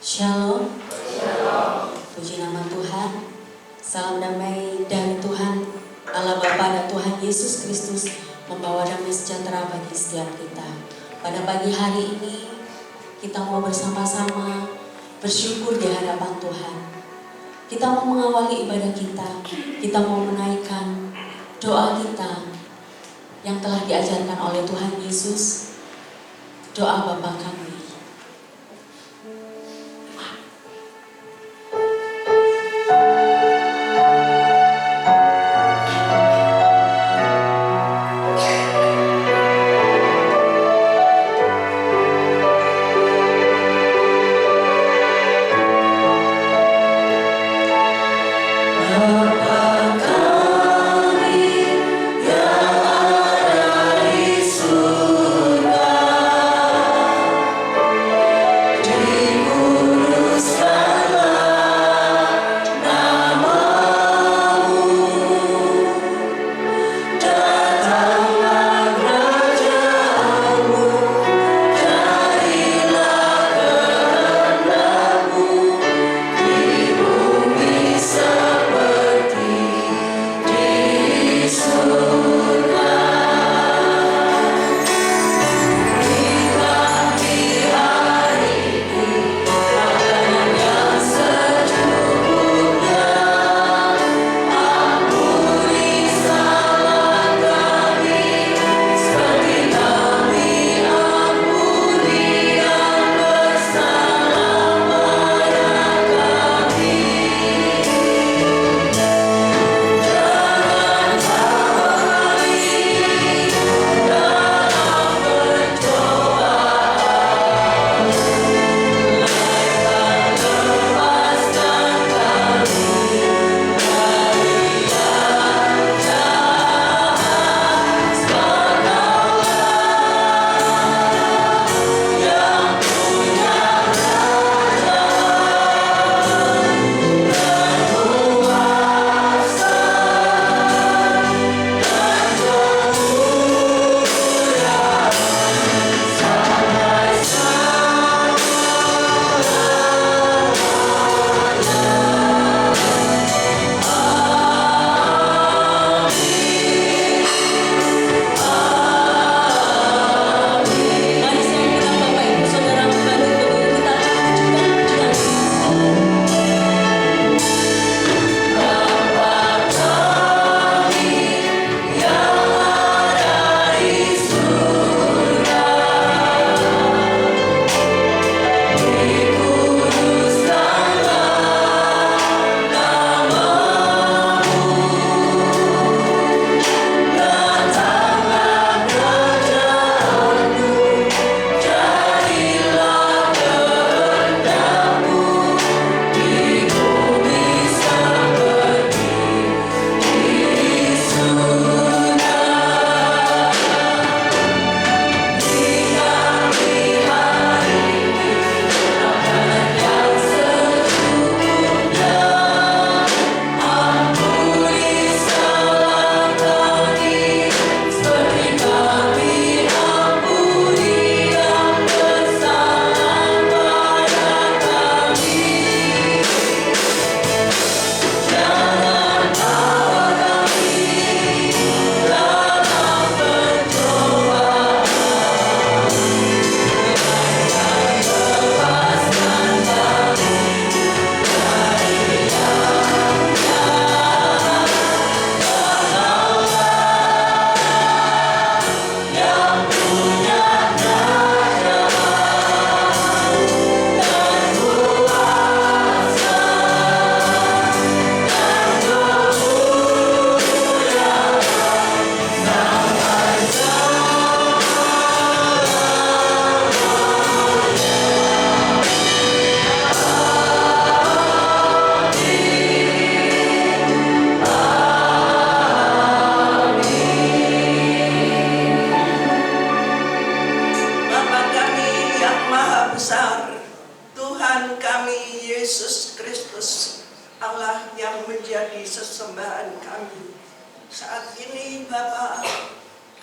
Shalom. Puji nama Tuhan. Salam damai dari Tuhan Allah Bapa dan Tuhan Yesus Kristus membawa damai sejahtera bagi setiap kita. Pada pagi hari ini kita mau bersama-sama bersyukur di hadapan Tuhan. Kita mau mengawali ibadah kita. Kita mau menaikkan doa kita yang telah diajarkan oleh Tuhan Yesus. Doa Bapa kami.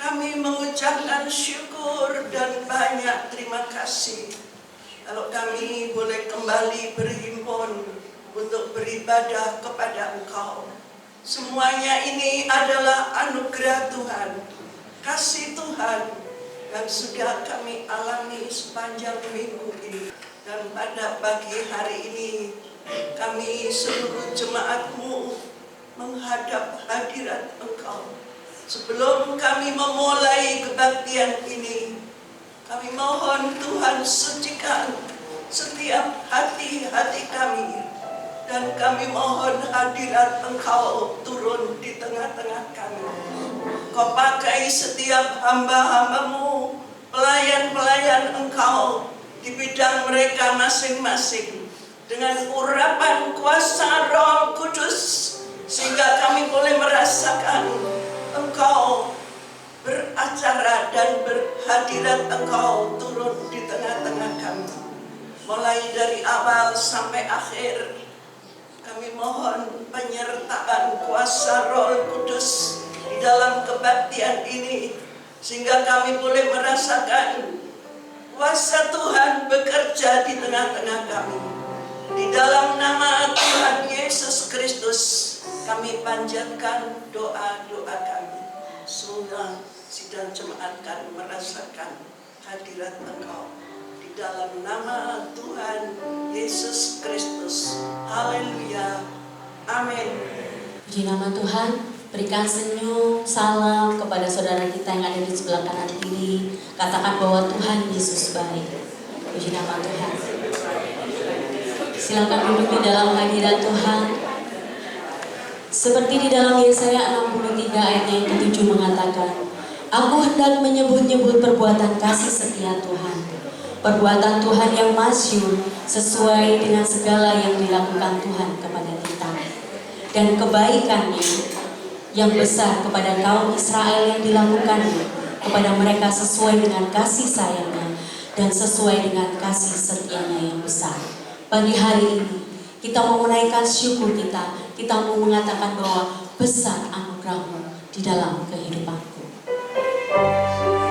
Kami mengucapkan syukur dan banyak terima kasih kalau kami boleh kembali berhimpun untuk beribadah kepada Engkau. Semuanya ini adalah anugerah Tuhan, kasih Tuhan yang sudah kami alami sepanjang minggu ini. Dan pada pagi hari ini kami seluruh jemaat-Mu menghadap hadirat Engkau. Sebelum kami memulai kebaktian ini, kami mohon Tuhan sucikan setiap hati-hati kami. Dan kami mohon hadirat Engkau turun di tengah-tengah kami. Kau pakai setiap hamba-hamba-Mu, pelayan-pelayan Engkau di bidang mereka masing-masing dengan urapan kuasa Roh Kudus, sehingga kami boleh merasakan Engkau beracara dan berhadirat Engkau turun di tengah-tengah kami. Mulai dari awal sampai akhir, kami mohon penyertaan kuasa Roh Kudus di dalam kebaktian ini, sehingga kami boleh merasakan kuasa Tuhan bekerja di tengah-tengah kami. Di dalam nama Tuhan Yesus Kristus, kami panjatkan doa-doa kami. Semoga sidang jemaat kami merasakan hadirat Engkau. Di dalam nama Tuhan Yesus Kristus. Haleluya. Amin. Puji nama Tuhan. Berikan senyum, salam kepada saudara kita yang ada di sebelah kanan kiri. Katakan bahwa Tuhan Yesus baik. Puji nama Tuhan. Silakan duduk di dalam hadirat Tuhan. Seperti di dalam Yesaya 63 ayat yang ke-7 mengatakan, Aku hendak menyebut-nyebut perbuatan kasih setia Tuhan. Perbuatan Tuhan yang masyhur sesuai dengan segala yang dilakukan Tuhan kepada kita. Dan kebaikannya yang besar kepada kaum Israel yang dilakukannya kepada mereka sesuai dengan kasih sayangnya dan sesuai dengan kasih setianya yang besar. Pagi hari ini kita mau menaikkan syukur kita mau mengatakan bahwa besar anugerah-Mu di dalam kehidupanku. Berdiri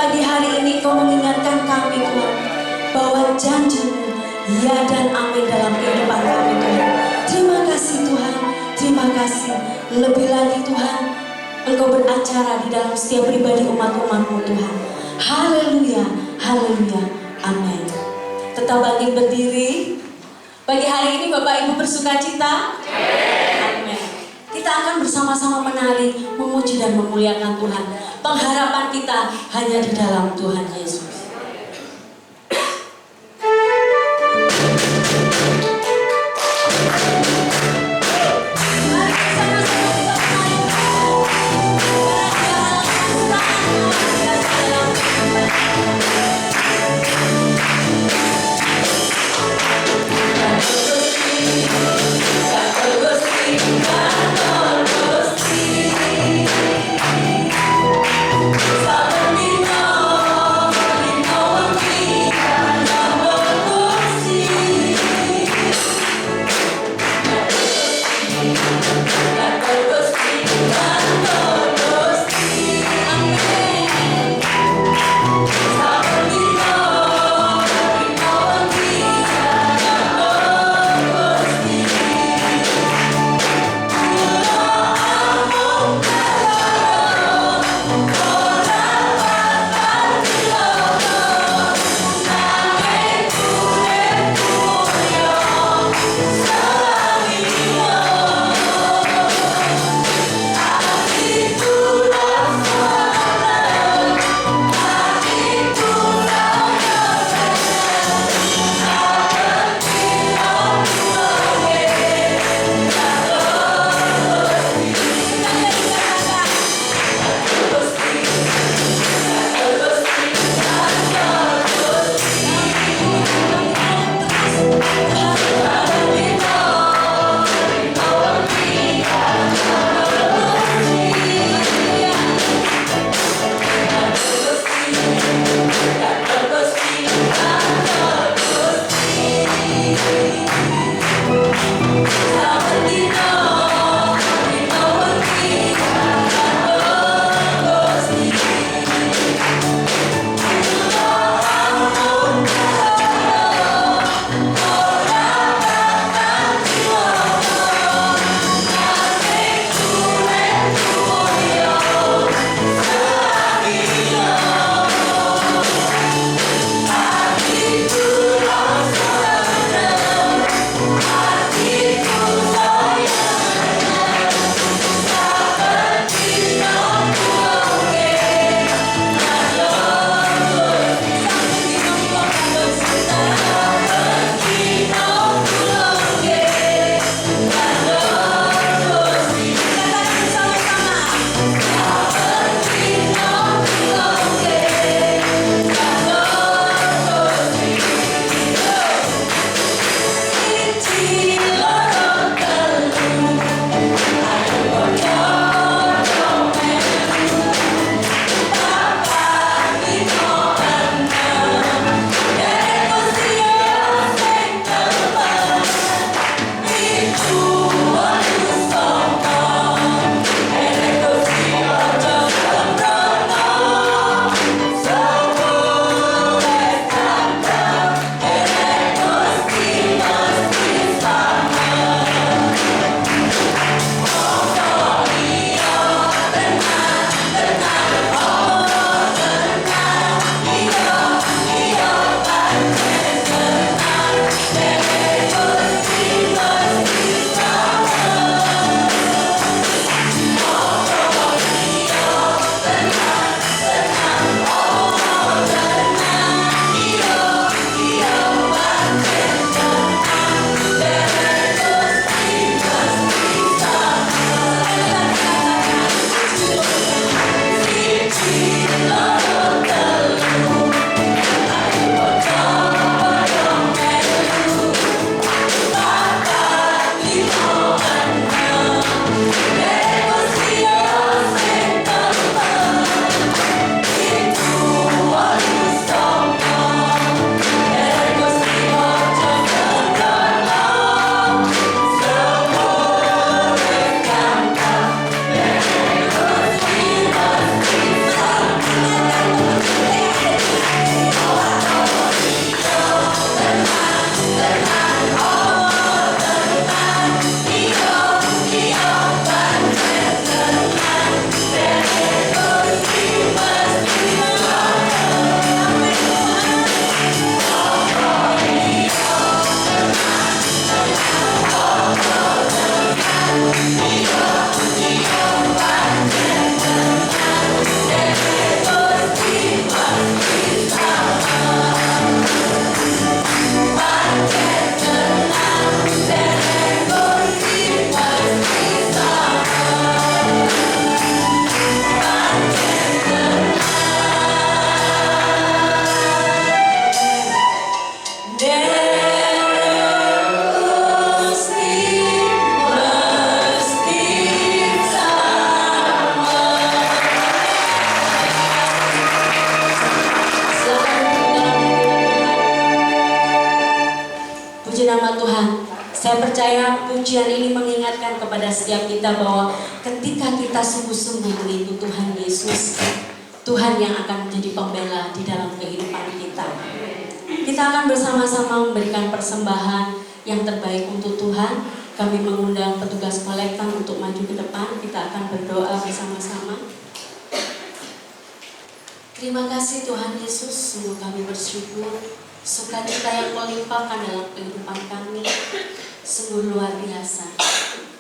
pagi hari ini Kau mengingatkan kami Tuhan, bahwa janji-Mu ya dan amin dalam kehidupan kami Tuhan. Terima kasih Tuhan, terima kasih. Lebih lagi Tuhan, Engkau beracara di dalam setiap pribadi umat-umat-Mu Tuhan. Haleluya, haleluya, amin. Tetap bangkit berdiri. Pagi hari ini Bapak Ibu bersuka cita? Amin. Kita akan bersama-sama menari, memuji dan memuliakan Tuhan. Pengharapan kita hanya di dalam Tuhan Yesus. Saben dino Saya percaya pujian ini mengingatkan kepada setiap kita bahwa ketika kita sungguh-sungguh mengikut Tuhan Yesus, Tuhan yang akan menjadi pembela di dalam kehidupan kita. Kita akan bersama-sama memberikan persembahan yang terbaik untuk Tuhan. Kami mengundang petugas kolektan untuk maju ke depan. Kita akan berdoa bersama-sama. Terima kasih Tuhan Yesus, sungguh kami bersyukur. Sukacita yang melimpahkan dalam kehidupan kami sungguh luar biasa.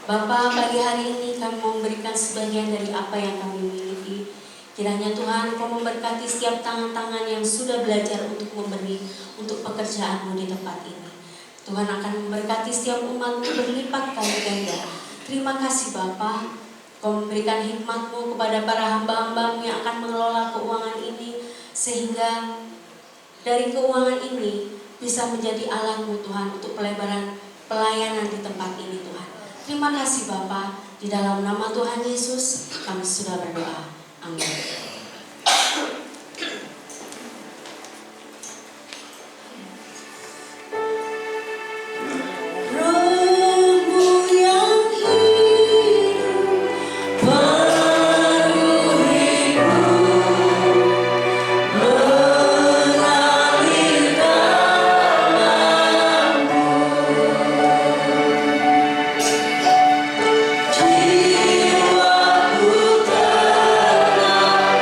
Bapa, pagi hari ini kami memberikan sebagian dari apa yang kami miliki. Kiranya Tuhan Kau memberkati setiap tangan-tangan yang sudah belajar untuk memberi untuk pekerjaan-Mu di tempat ini. Tuhan akan memberkati setiap umat-Mu berlipat kali ganda. Terima kasih Bapa, Kau memberikan hikmat-Mu kepada para hamba-hamba-Mu yang akan mengelola keuangan ini, sehingga dari keuangan ini bisa menjadi alat-Mu Tuhan untuk pelebaran pelayanan di tempat ini Tuhan. Terima kasih Bapa, di dalam nama Tuhan Yesus kami sudah berdoa. Amin. Jiwaku tenang.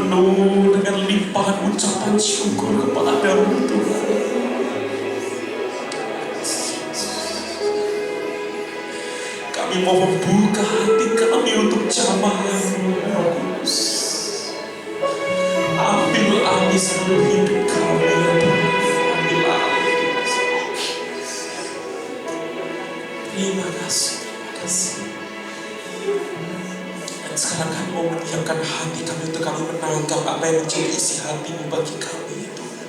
penuh dengan limpahan ucapan syukur kepada-Mu Tuhan. Kami mau membuka hati kami untuk jamaah-Mu, Roh Kudus. Ambil alih seluruh hidup kami, ya Tuhan. Ambil alih. Terima kasih, terima kasih. Dan sekarang kami mau menyiapkan hati kami untuk kami menangkap apa yang menjadi isi hati-Mu bagi kami, Tuhan.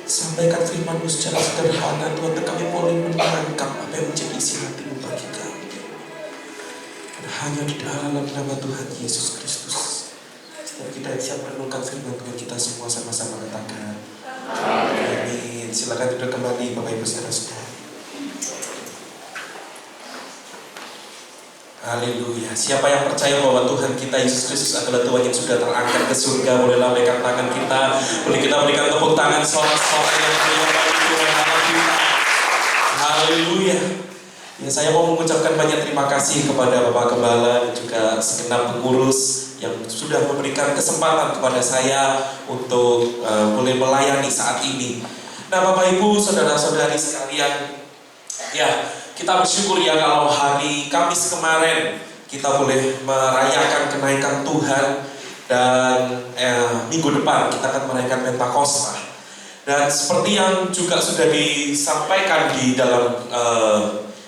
Sampaikan firman-Mu secara sederhana, Tuhan, untuk kami boleh menangkap apa yang menjadi isi hati-Mu bagi kami. Dan hanya di dalam nama Tuhan Yesus Kristus, setiap kita yang siap merenungkan firman Tuhan, kita semua sama-sama katakan amin. Silakan duduk kembali Bapak Ibu saudara-saudara. Haleluya. Siapa yang percaya bahwa Tuhan kita Yesus Kristus adalah Tuhan yang sudah terangkat ke surga, boleh lambaikan tangan kita, boleh kita berikan tepuk tangan sorak-sorak yang beriman bagi Tuhan Allah kita. Haleluya. Ya, saya mau mengucapkan banyak terima kasih kepada Bapak Gembala dan juga segenap pengurus yang sudah memberikan kesempatan kepada saya untuk boleh melayani saat ini. Nah, Bapak Ibu, saudara-saudari sekalian, ya, kita bersyukur ya kalau hari Kamis kemarin kita boleh merayakan kenaikan Tuhan, dan minggu depan kita akan merayakan Pentakosta. Dan seperti yang juga sudah disampaikan di dalam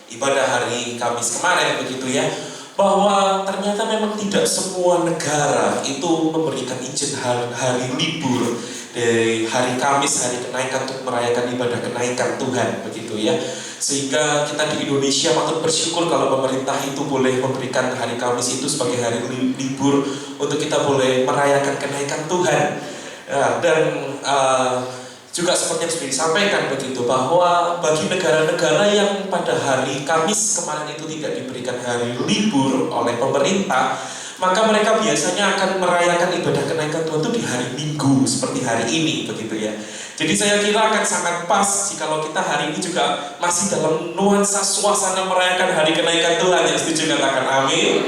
ibadah hari Kamis kemarin begitu ya, bahwa ternyata memang tidak semua negara itu memberikan izin hari libur dari hari Kamis, hari kenaikan, untuk merayakan ibadah kenaikan Tuhan begitu ya. Sehingga kita di Indonesia patut bersyukur kalau pemerintah itu boleh memberikan hari Kamis itu sebagai hari libur untuk kita boleh merayakan kenaikan Tuhan. Dan juga seperti yang sudah disampaikan begitu, bahwa bagi negara-negara yang pada hari Kamis kemarin itu tidak diberikan hari libur oleh pemerintah, maka mereka biasanya akan merayakan ibadah kenaikan Tuhan itu di hari Minggu seperti hari ini begitu ya. Jadi saya kira akan sangat pas jikalau kita hari ini juga masih dalam nuansa suasana merayakan hari kenaikan Tuhan. Yang setuju katakan amin.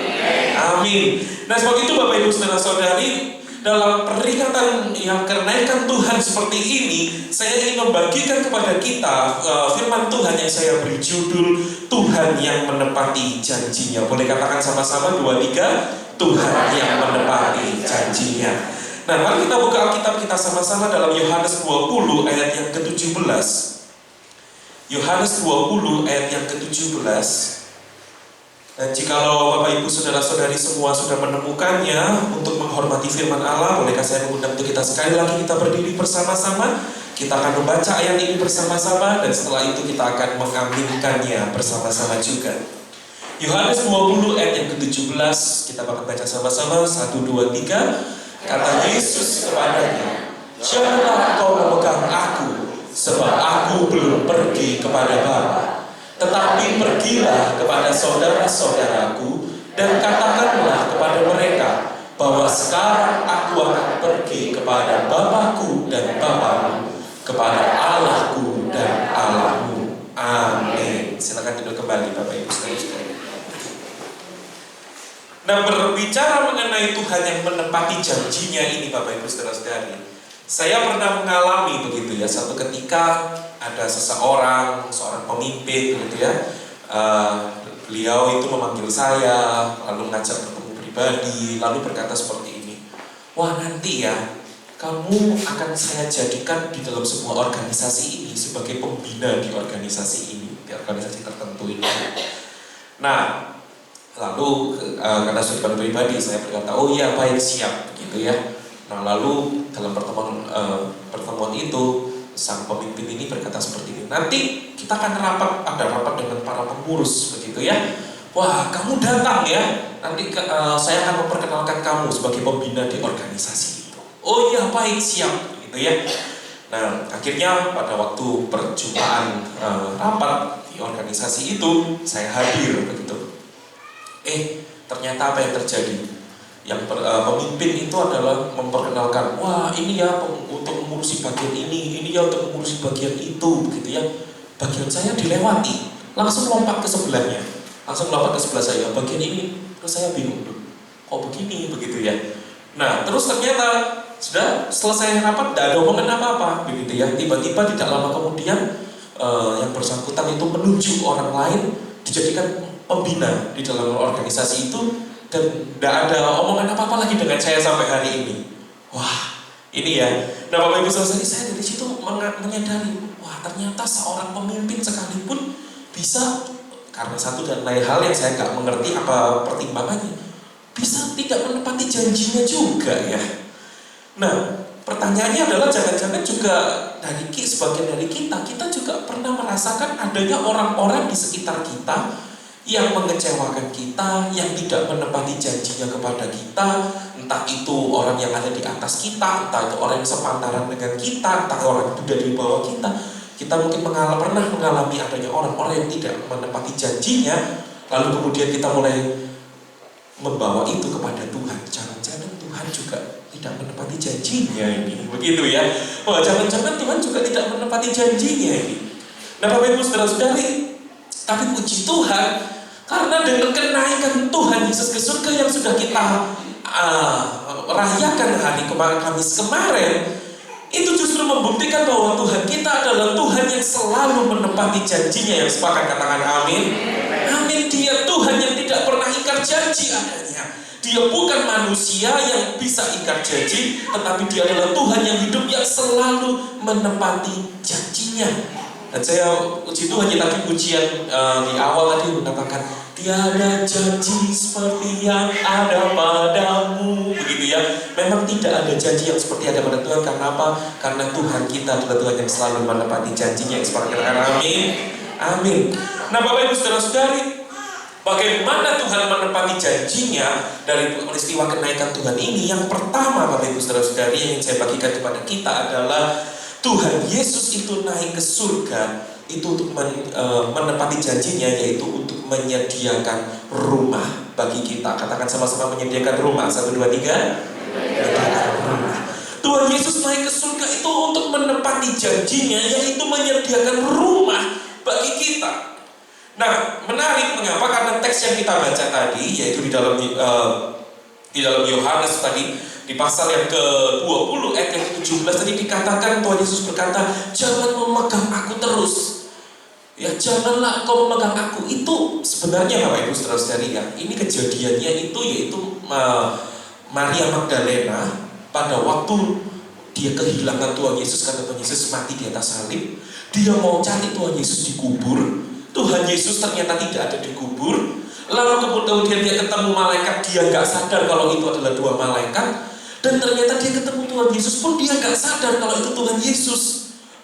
Amin. Nah, sebab itu Bapak Ibu saudara-saudari, dalam peringatan yang kenaikan Tuhan seperti ini, saya ingin membagikan kepada kita firman Tuhan yang saya beri judul Tuhan yang menepati janjinya. Boleh katakan sama-sama 2, 3, Tuhan yang menepati janjinya. Nah, mari kita buka Alkitab kita sama-sama dalam Yohanes 20 ayat yang ke-17. Yohanes 20 ayat yang ke-17. Dan jikalau Bapak Ibu saudara-saudari semua sudah menemukannya, untuk menghormati firman Allah, bolehkah saya mengundang untuk kita sekali lagi kita berdiri bersama-sama. Kita akan membaca ayat ini bersama-sama, dan setelah itu kita akan mengaminkannya bersama-sama juga. Yohanes 20 ayat yang ke-17, kita akan baca sama-sama. 1, 2, 3. Kata Yesus kepadanya, janganlah kau memegang aku, sebab aku belum pergi kepada Bapa. Tetapi pergilah kepada saudara-saudaraku dan katakanlah kepada mereka bahwa sekarang aku akan pergi kepada Bapakku dan Bapamu, kepada Allahku dan Allahmu. Amin. Silakan duduk kembali Bapak Ibu saudara-saudara. Nah, berbicara mengenai Tuhan yang menepati janjinya ini Bapak Ibu saudara-saudari, saya pernah mengalami begitu ya, satu ketika ada seorang pemimpin begitu ya, beliau itu memanggil saya, lalu ngajak bertemu pribadi, lalu berkata seperti ini, wah nanti ya, kamu akan saya jadikan di dalam sebuah organisasi ini sebagai pembina di organisasi ini, di organisasi tertentu ini. Nah, lalu karena sudah pribadi saya berkata, oh iya baik siap begitu ya. Nah, lalu dalam pertemuan itu sang pemimpin ini berkata seperti ini, nanti kita akan ada rapat dengan para pengurus begitu ya. Wah, kamu datang ya, nanti saya akan memperkenalkan kamu sebagai pembina di organisasi itu. Oh iya baik siap begitu ya. Nah, akhirnya pada waktu perjumpaan rapat di organisasi itu saya hadir begitu. Ternyata apa yang terjadi? Yang pemimpin itu adalah memperkenalkan, wah ini ya untuk mengurusi bagian ini ya untuk mengurusi bagian itu begitu ya. Bagian saya dilewati, langsung lompat ke sebelahnya, langsung lompat ke sebelah saya. Bagian ini, terus saya bingung, kok begini begitu ya. Nah, terus ternyata sudah selesai rapat, tidak ada omongan apa-apa, begitu ya. Tiba-tiba tidak lama kemudian yang bersangkutan itu menunjuk orang lain dijadikan pembina di dalam organisasi itu, dan tidak ada omongan apa-apa lagi dengan saya sampai hari ini. Wah, ini ya. Nah, Bapak Ibu Saudara, saya dari situ menyadari, wah ternyata seorang pemimpin sekalipun bisa, karena satu dan lain hal yang saya nggak mengerti apa pertimbangannya, bisa tidak menepati janjinya juga ya. Nah, pertanyaannya adalah jangan-jangan juga sebagian dari kita juga pernah merasakan adanya orang-orang di sekitar kita yang mengecewakan kita, yang tidak menepati janjinya kepada kita, entah itu orang yang ada di atas kita, entah itu orang yang sepantaran dengan kita, entah orang yang ada di bawah kita. Kita mungkin pernah mengalami adanya orang-orang yang tidak menepati janjinya, lalu kemudian kita mulai membawa itu kepada Tuhan. Jangan-jangan Tuhan juga tidak menepati janjinya ini, begitu ya. Wah, jangan-jangan Tuhan juga tidak menepati janjinya ini. Nah, Bapak Ibu Saudara-saudari, tapi puji Tuhan, karena dengan kenaikan Tuhan Yesus ke surga yang sudah kita rayakan hari Kamis kemarin, itu justru membuktikan bahwa Tuhan kita adalah Tuhan yang selalu menepati janjinya. Yang sepakat katakan amin. Amin. Dia Tuhan yang tidak pernah ingkar janji adanya. Dia bukan manusia yang bisa ingkar janji, tetapi dia adalah Tuhan yang hidup, yang selalu menepati janjinya. Dan saya puji Tuhan ya, tadi pujian di awal tadi mengatakan tiada janji seperti yang ada padamu, begitu ya. Memang tidak ada janji yang seperti ada pada Tuhan. Karena apa? Karena Tuhan kita adalah Tuhan yang selalu menepati janjinya. Yang seperti katakan amin. Amin. Nah, Bapak Ibu Saudara-saudari, bagaimana Tuhan menepati janjinya dari peristiwa kenaikan Tuhan ini? Yang pertama, Bapak Ibu Saudara-saudari, yang ingin saya bagikan kepada kita adalah Tuhan Yesus itu naik ke surga itu untuk menepati janjinya, yaitu untuk menyediakan rumah bagi kita. Katakan sama-sama, menyediakan rumah. 1, 2, 3. Menyediakan rumah. Tuhan Yesus naik ke surga itu untuk menepati janjinya, yaitu menyediakan rumah bagi kita. Nah, menarik mengapa? Karena teks yang kita baca tadi, yaitu di dalam Yohanes tadi, di pasal yang ke-20 ayat yang ke-17 tadi dikatakan, Tuhan Yesus berkata, jangan memegang aku terus. Ya, janganlah engkau memegang aku. Itu sebenarnya Bapak Ibu Saudara-saudari ya, ini kejadiannya itu yaitu Maria Magdalena pada waktu dia kehilangan Tuhan Yesus karena Tuhan Yesus mati di atas salib. Dia mau cari Tuhan Yesus dikubur. Tuhan Yesus ternyata tidak ada dikubur. Lalu kemudian dia ketemu malaikat, dia nggak sadar kalau itu adalah 2 malaikat. Dan ternyata dia ketemu Tuhan Yesus pun dia nggak sadar kalau itu Tuhan Yesus.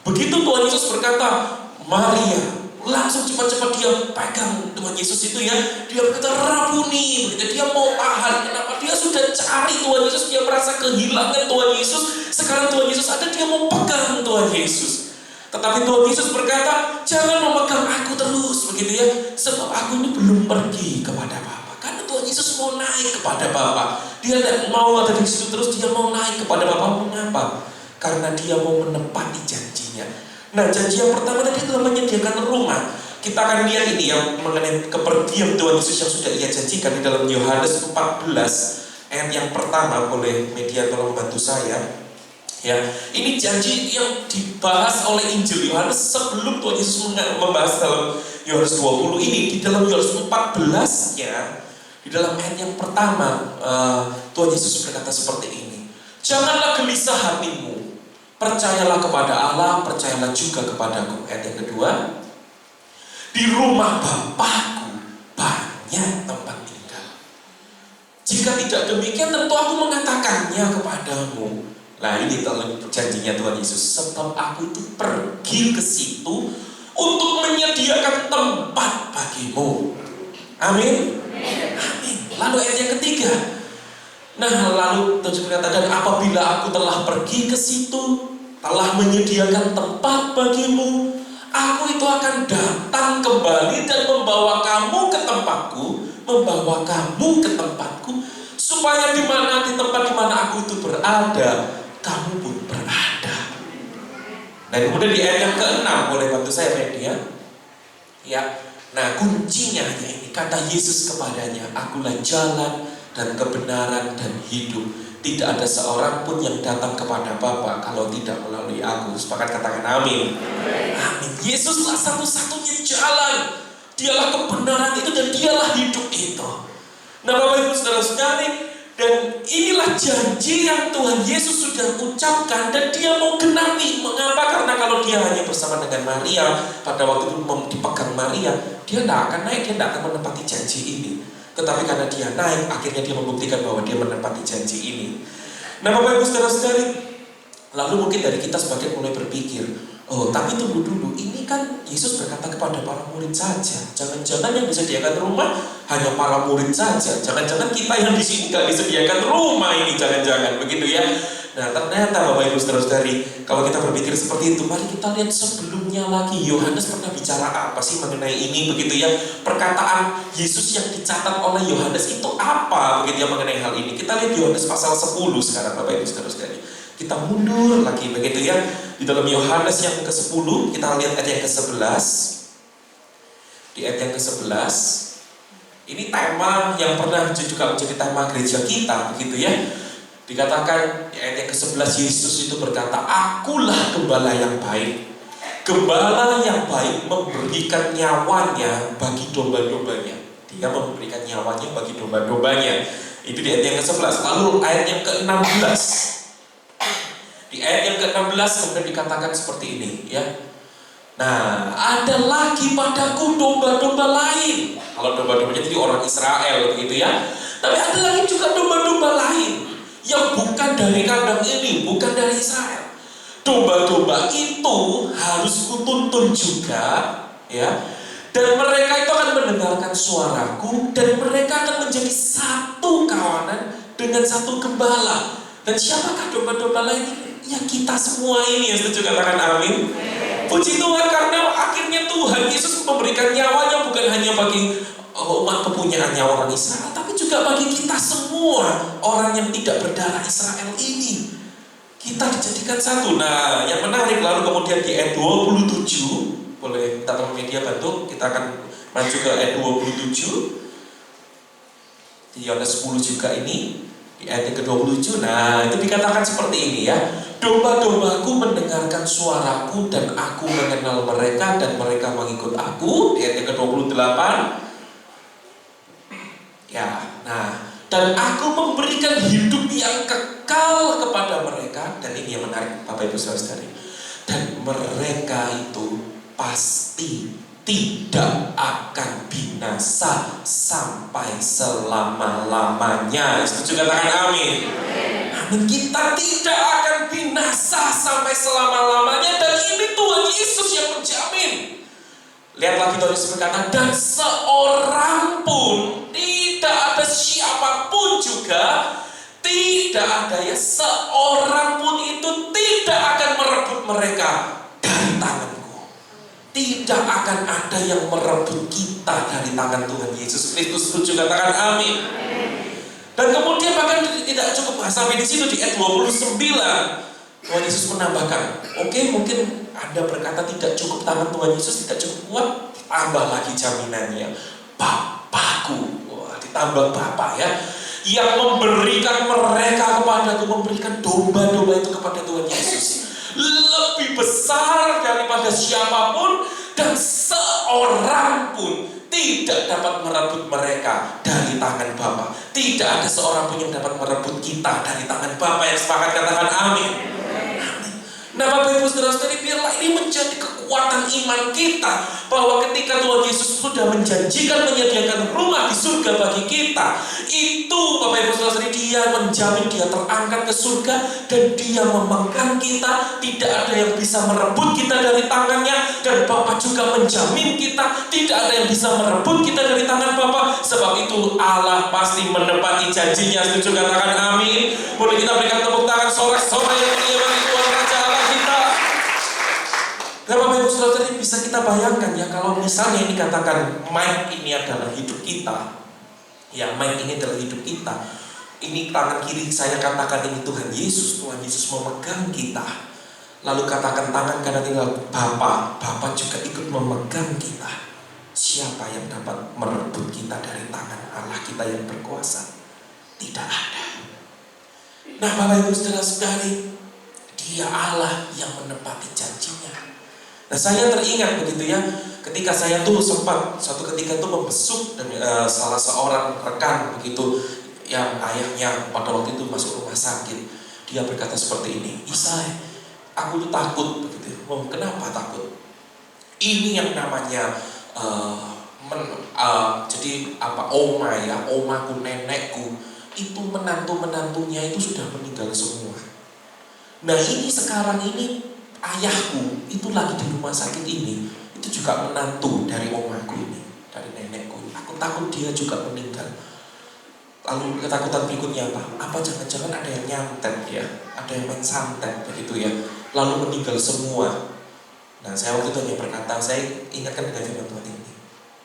Begitu Tuhan Yesus berkata, Maria, langsung cepat-cepat dia pegang Tuhan Yesus itu ya. Dia berkata, Rabuni, begitu. Dia mau tahan. Kenapa? Dia sudah cari Tuhan Yesus, dia merasa kehilangan Tuhan Yesus. Sekarang Tuhan Yesus ada, dia mau pegang Tuhan Yesus. Tetapi Tuhan Yesus berkata, jangan memegang aku terus, begitu ya. Sebab aku ini belum pergi kepada Bapa. Karena Tuhan Yesus mau naik kepada Bapa. Dia tidak mau ada di situ terus, dia mau naik kepada Bapa. Mengapa? Karena dia mau menepati janjinya. Nah, janji yang pertama tadi adalah menyediakan rumah. Kita akan lihat ini yang mengenai kepergian Tuhan Yesus yang sudah ia janjikan di dalam Yohanes 14 ayat yang pertama. Boleh media tolong bantu saya. Ya, ini janji yang dibahas oleh Injil Yohanes sebelum Tuhan Yesus membahas dalam Yohanes 20 ini. Di dalam Yohanes 14 ya, di dalam ayat yang pertama Tuhan Yesus berkata seperti ini. Janganlah gelisah hatimu, percayalah kepada Allah, percayalah juga kepadaku. Ayat yang kedua, di rumah Bapakku banyak tempat tinggal. Jika tidak demikian, tentu aku mengatakannya kepadamu. Nah, ini dalam janjinya Tuhan Yesus. Sebab aku itu pergi ke situ untuk menyediakan tempat bagimu. Amin. Amin. Lalu ayat yang ketiga. Nah, lalu Tuhan Yesus mengatakan, apabila aku telah pergi ke situ, telah menyediakan tempat bagimu, aku itu akan datang kembali dan membawa kamu ke tempatku, supaya di tempat di mana aku itu berada, kamu pun berada. Nah, kemudian di ayat yang ke-6, boleh bantu saya media? Ya. Nah, kuncinya hanya ini, kata Yesus kepadanya, akulah jalan dan kebenaran dan hidup. Tidak ada seorang pun yang datang kepada Bapa kalau tidak melalui aku. Sepakat katakan amin. Amin. Yesuslah satu-satunya jalan. Dialah kebenaran itu dan dialah hidup itu. Nah Bapak Ibu Saudara-saudari, dan inilah janji yang Tuhan Yesus sudah ucapkan dan dia mau genapi. Mengapa? Karena kalau dia hanya bersama dengan Maria, pada waktu itu dipegang Maria, dia tidak akan naik, dia tidak akan menepati janji ini. Tetapi karena dia naik, akhirnya dia membuktikan bahwa dia menepati janji ini. Nah Bapak Ibu Saudara-saudari, lalu mungkin dari kita sebagian mulai berpikir, oh tapi tunggu dulu, ini kan Yesus berkata kepada para murid saja. Jangan-jangan yang disediakan rumah hanya para murid saja. Jangan-jangan kita yang di sini gak disediakan rumah ini, jangan-jangan begitu ya. Nah ternyata Bapak Ibu Saudara-saudari, kalau kita berpikir seperti itu, mari kita lihat sebelumnya lagi. Yohanes pernah bicara apa sih mengenai ini begitu ya. Perkataan Yesus yang dicatat oleh Yohanes itu apa begitu ya mengenai hal ini. Kita lihat Yohanes pasal 10 sekarang Bapak Ibu Saudara-saudari. Kita mundur lagi begitu ya. Di dalam Yohanes yang ke-10, kita lihat ayat yang ke-11. Di ayat yang ke-11, ini tema yang pernah juga menjadi tema gereja kita begitu ya. Dikatakan di ayat yang ke-11, Yesus itu berkata, akulah gembala yang baik. Gembala yang baik memberikan nyawanya bagi domba-dombanya. Dia memberikan nyawanya bagi domba-dombanya. Itu di ayat yang ke-11. Lalu ayat yang ke-16. Di ayat yang ke-16 kemudian dikatakan seperti ini ya. Nah, ada lagi padaku domba-domba lain. Kalau domba-dombanya jadi orang Israel begitu ya. Tapi ada lagi juga domba-domba lain yang bukan dari kandang ini, bukan dari Israel. Domba-domba itu harus kutuntun juga ya. Dan mereka itu akan mendengarkan suaraku, dan mereka akan menjadi satu kawanan dengan satu gembala. Dan siapakah domba-domba lain? Ya kita semua ini, yang setuju katakan amin. Puji Tuhan karena akhirnya Tuhan Yesus memberikan nyawanya bukan hanya bagi umat kepunyaannya orang Israel, tapi juga bagi kita semua orang yang tidak berdarah Israel ini. Kita dijadikan satu. Nah yang menarik lalu kemudian di ayat 27, boleh minta tolong media bantu, kita akan maju ke ayat 27 di Yohanes 10 juga ini. Di ayat yang ke-27, nah itu dikatakan seperti ini ya. Domba-dombaku mendengarkan suaraku dan aku mengenal mereka dan mereka mengikut aku. Di ayat yang ke-28 ya, nah dan aku memberikan hidup yang kekal kepada mereka. Dan ini yang menarik Bapak Ibu Saudara-saudari, dan mereka itu pasti tidak akan binasa sampai selama-lamanya. Setuju katakan amin. Amin. Kita tidak akan binasa sampai selama-lamanya, dan ini Tuhan Yesus yang menjamin. Lihat lagi Tuhan Yesus berkata, dan seorang pun, tidak ada siapapun juga, tidak ada ya seorang pun itu tidak akan merebut mereka dari tanganku. Tidak akan ada yang merebut kita dari tangan Tuhan Yesus Kristus. Setuju katakan amin. Dan kemudian bahkan tidak cukup sampai di situ, di ayat 29 Tuhan Yesus menambahkan, oke, mungkin Anda berkata tidak cukup tangan Tuhan Yesus, tidak cukup kuat, tambah lagi jaminannya, Bapakku. Wah, ditambah Bapa ya, yang memberikan mereka kepadaku, memberikan domba-domba itu kepada Tuhan Yesus. Lebih besar daripada siapapun, dan seorang pun tidak dapat merebut mereka dari tangan Bapa. Tidak ada seorang pun yang dapat merebut kita dari tangan Bapa. Yang sepakat katakan amin. Nah Bapak Ibu Saudara-saudari, biarlah ini menjadi kekuatan iman kita, bahwa ketika Tuhan Yesus sudah menjanjikan menyediakan rumah di surga bagi kita, itu Bapak Ibu Saudara-saudari, dia menjamin, dia terangkat ke surga, dan dia memegang kita. Tidak ada yang bisa merebut kita dari tangannya, dan Bapa juga menjamin kita, tidak ada yang bisa merebut kita dari tangan Bapa. Sebab itu Allah pasti menepati janjinya. Setuju katakan amin. Boleh kita berikan tepuk tangan sorak-sorai yang mulia bagi Tuhan Raja Allah kita. Nah Bapak Ibu Saudara, bisa kita bayangkan ya, kalau misalnya ini katakan mic ini adalah hidup kita, ya mic ini adalah hidup kita, ini tangan kiri saya katakan ini Tuhan Yesus, Tuhan Yesus memegang kita. Lalu katakan tangan kanan tinggal Bapa, Bapa juga ikut memegang kita. Siapa yang dapat merebut kita dari tangan Allah kita yang berkuasa? Tidak ada. Nah, Bapak Ibu Saudara-saudari, Dia Allah yang menepati janjinya. Nah, saya teringat begitu ya, ketika saya tuh sempat suatu ketika tuh membesuk salah seorang rekan begitu, yang ayahnya pada waktu itu masuk rumah sakit. Dia berkata seperti ini, "Isai, aku tuh takut begitu." "Oh, kenapa takut?" "Ini yang namanya jadi oma ya, omaku, nenekku itu menantunya itu sudah meninggal semua. Nah ini sekarang ini ayahku itu lagi di rumah sakit ini, itu juga menantu dari omaku ini, dari nenekku. Aku takut dia juga meninggal." Lalu ketakutan berikutnya apa? Apa jangan-jangan ada yang nyantet ya, ada yang main santet begitu ya, lalu meninggal semua. Nah saya waktu itu hanya berkata, saya ingatkan dengan firman Tuhan ini,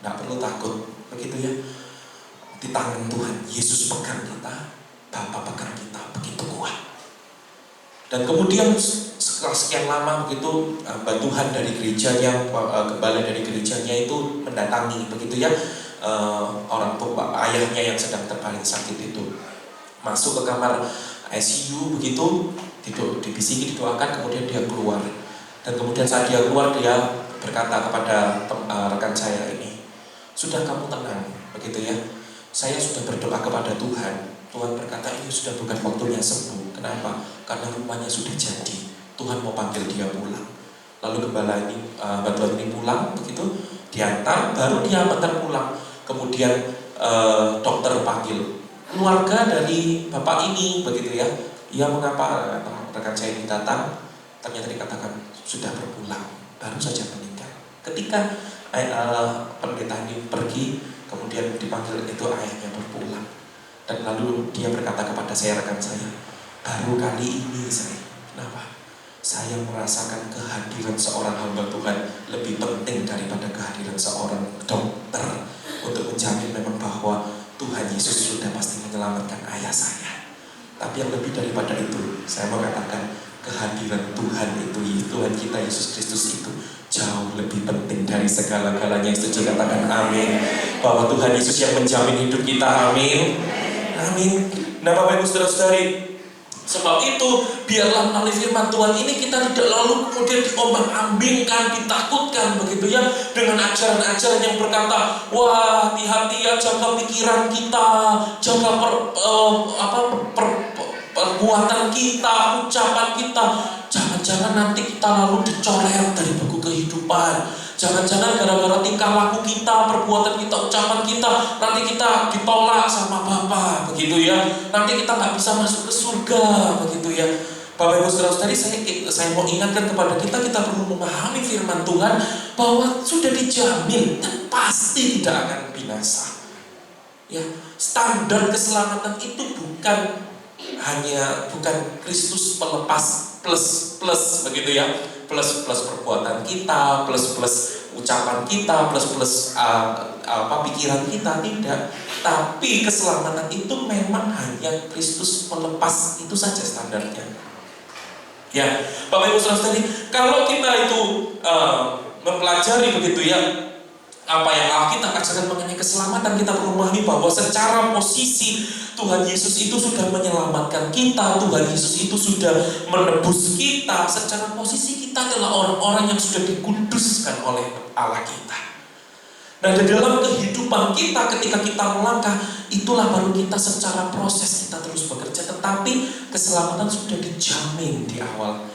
tidak perlu takut begitu ya. Di tangan Tuhan Yesus pegang kita, Bapa pegang kita begitu kuat. Dan kemudian setelah sekian lama begitu, Mbak Tuhan dari gerejanya, gembala dari gerejanya itu mendatangi begitu ya, orang tua ayahnya yang sedang terbaring sakit itu masuk ke kamar ICU begitu, dibisiki, didoakan, kemudian dia keluar. Dan kemudian saat dia keluar, dia berkata kepada rekan saya ini, "Sudah kamu tenang begitu ya, saya sudah berdoa kepada Tuhan. Tuhan berkata ini sudah bukan waktunya sembuh. Kenapa? Karena rumahnya sudah jadi. Tuhan mau panggil dia pulang." Lalu gembala ini, Mbak ini pulang begitu, diantar, baru dia antar pulang. Kemudian dokter panggil keluarga dari bapak ini begitu ya. "Ya, mengapa rekan saya ini datang?" Ternyata dikatakan sudah berpulang, baru saja meninggal. Ketika pendeta ini pergi, kemudian dipanggil itu ayahnya berpulang. Dan lalu dia berkata kepada saya, rekan saya, "Baru kali ini saya, kenapa? Saya merasakan kehadiran seorang hamba Tuhan lebih penting daripada kehadiran seorang dokter untuk menjamin memang bahwa Tuhan Yesus sudah pasti menyelamatkan ayah saya. Tapi yang lebih daripada itu, saya mau katakan kehadiran Tuhan itu, Tuhan kita Yesus Kristus itu jauh lebih penting dari segala-galanya." Setuju, katakan amin. Bahwa Tuhan Yesus yang menjamin hidup kita, amin. Amin. Nah Bapak Ibu Saudara-saudari, sebab itu biarlah melalui firman Tuhan ini kita tidak lalu kemudian diombang-ambingkan, ditakutkan begitu ya, dengan ajaran-ajaran yang berkata, "Wah, hati-hati ya, jaga pikiran kita, jaga perbuatan kita, ucapan kita. Jangan-jangan nanti kita lalu dicoret dari buku kehidupan. Jangan-jangan gara-gara tingkah laku kita, perbuatan kita, ucapan kita, nanti kita ditolak sama Bapa, begitu ya. Nanti kita nggak bisa masuk ke surga, begitu ya." Bapak Ibu Saudara-saudari, saya mau ingatkan kepada kita perlu memahami firman Tuhan bahwa sudah dijamin dan pasti tidak akan binasa. Ya, standar keselamatan itu bukan Kristus pelepas plus begitu ya, plus perbuatan kita, plus ucapan kita, plus pikiran kita, tidak. Tapi keselamatan itu memang hanya Kristus melepas, itu saja standarnya. Ya, Bapak Ibu Saudara-saudari, kalau kita itu mempelajari begitu ya apa yang Alkitab ajarkan mengenai keselamatan, kita perlu memahami bahwa secara posisi Tuhan Yesus itu sudah menyelamatkan kita, Tuhan Yesus itu sudah menebus kita. Secara posisi kita adalah orang-orang yang sudah dikuduskan oleh Allah kita. Nah, di dalam kehidupan kita ketika kita melangkah, itulah baru kita secara proses kita terus bekerja, tetapi keselamatan sudah dijamin di awal.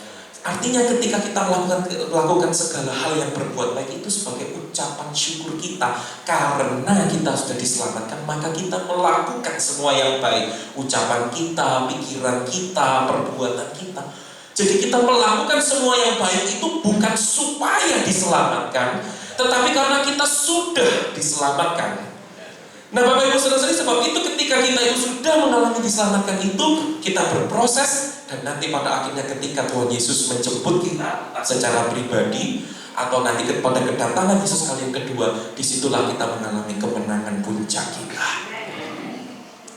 Artinya ketika kita melakukan segala hal yang berbuat baik itu sebagai ucapan syukur kita karena kita sudah diselamatkan, maka kita melakukan semua yang baik, ucapan kita, pikiran kita, perbuatan kita. Jadi kita melakukan semua yang baik itu bukan supaya diselamatkan, tetapi karena kita sudah diselamatkan. Nah Bapak Ibu Saudara-saudari, sebab itu ketika kita itu sudah mengalami diselamatkan itu, kita berproses. Dan nanti pada akhirnya ketika Tuhan Yesus menjemput kita secara pribadi, atau nanti pada kedatangan Yesus kali yang kedua, disitulah kita mengalami kemenangan puncak kita.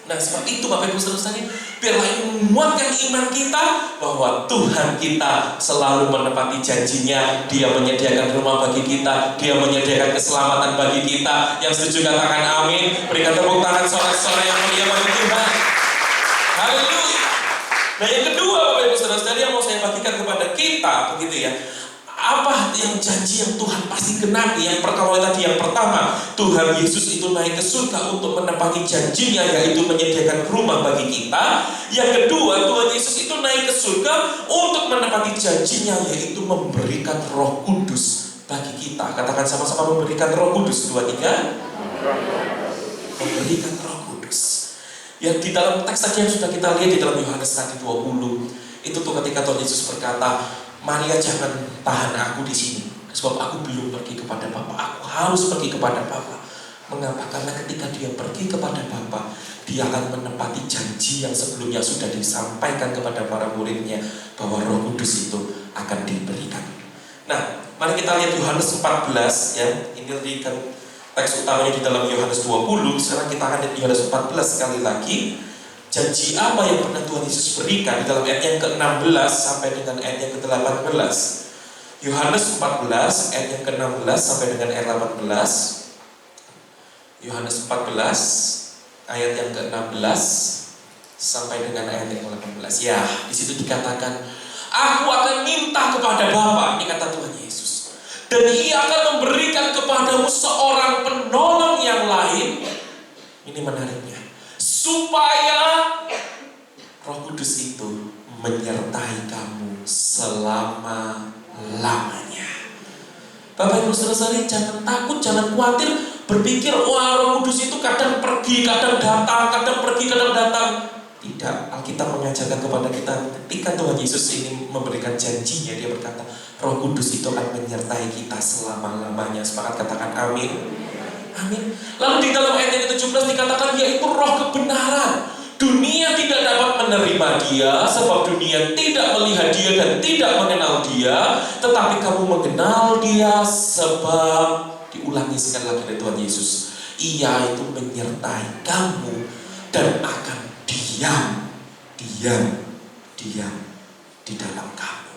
Nah sebab itu Bapak Ibu Saudara-saudari, biarlah ini menguatkan iman kita bahwa Tuhan kita selalu menepati janjinya. Dia menyediakan rumah bagi kita, Dia menyediakan keselamatan bagi kita. Yang setuju katakan amin. Berikan tepuk tangan sorak-sorak yang mulia bagi Tuhan. Haleluya. Nah yang kedua Bapak Ibu Saudara yang mau saya bagikan kepada kita begitu ya. Apa yang janji yang Tuhan pasti genapi? Yang pertama, Tuhan Yesus itu naik ke surga untuk menepati janjinya, yaitu menyediakan rumah bagi kita. Yang kedua, Tuhan Yesus itu naik ke surga untuk menepati janjinya, yaitu memberikan Roh Kudus bagi kita. Katakan sama-sama, memberikan Roh Kudus. 2, 3. Memberikan Roh Kudus. Yang di dalam teks tadi yang sudah kita lihat di dalam Yohanes tadi 20, itu tuh ketika Tuhan Yesus berkata, Maria jangan tahan aku di sini, sebab aku belum pergi kepada Bapa. Aku harus pergi kepada Bapa. Mengapa? Karena ketika dia pergi kepada Bapa, dia akan menepati janji yang sebelumnya sudah disampaikan kepada para muridnya, bahwa Roh Kudus itu akan diberikan. Nah, mari kita lihat Yohanes 14 ya. Ini kan teks utamanya di dalam Yohanes 20. Sekarang kita akan lihat Yohanes 14 sekali lagi. Janji apa yang pernah Tuhan Yesus berikan di dalam ayat yang ke-16 sampai dengan ayat yang ke-18. Yohanes 14 ayat yang ke-16 sampai dengan ayat 18. Yohanes 14 ayat yang ke-16 sampai dengan ayat yang ke-18. Ya, di situ dikatakan, aku akan minta kepada Bapa, ini kata Tuhan Yesus, dan Ia akan memberikan kepadamu seorang penolong yang lain. Ini menariknya, supaya Roh Kudus itu menyertai kamu selama-lamanya. Bapak Ibu Saudara, jangan takut, jangan khawatir, berpikir wah Roh Kudus itu kadang pergi, kadang datang, kadang pergi, kadang datang. Tidak, Alkitab mengajarkan kepada kita ketika Tuhan Yesus ini memberikan janjinya, dia berkata Roh Kudus itu akan menyertai kita selama-lamanya. Sepakat katakan amin. Amin. Lalu di dalam ayat yang ke-17 dikatakan yaitu Roh kebenaran. Dunia tidak dapat menerima Dia, sebab dunia tidak melihat Dia dan tidak mengenal Dia. Tetapi kamu mengenal Dia, sebab, diulangi sekali lagi dari Tuhan Yesus, Ia itu menyertai kamu dan akan diam di dalam kamu.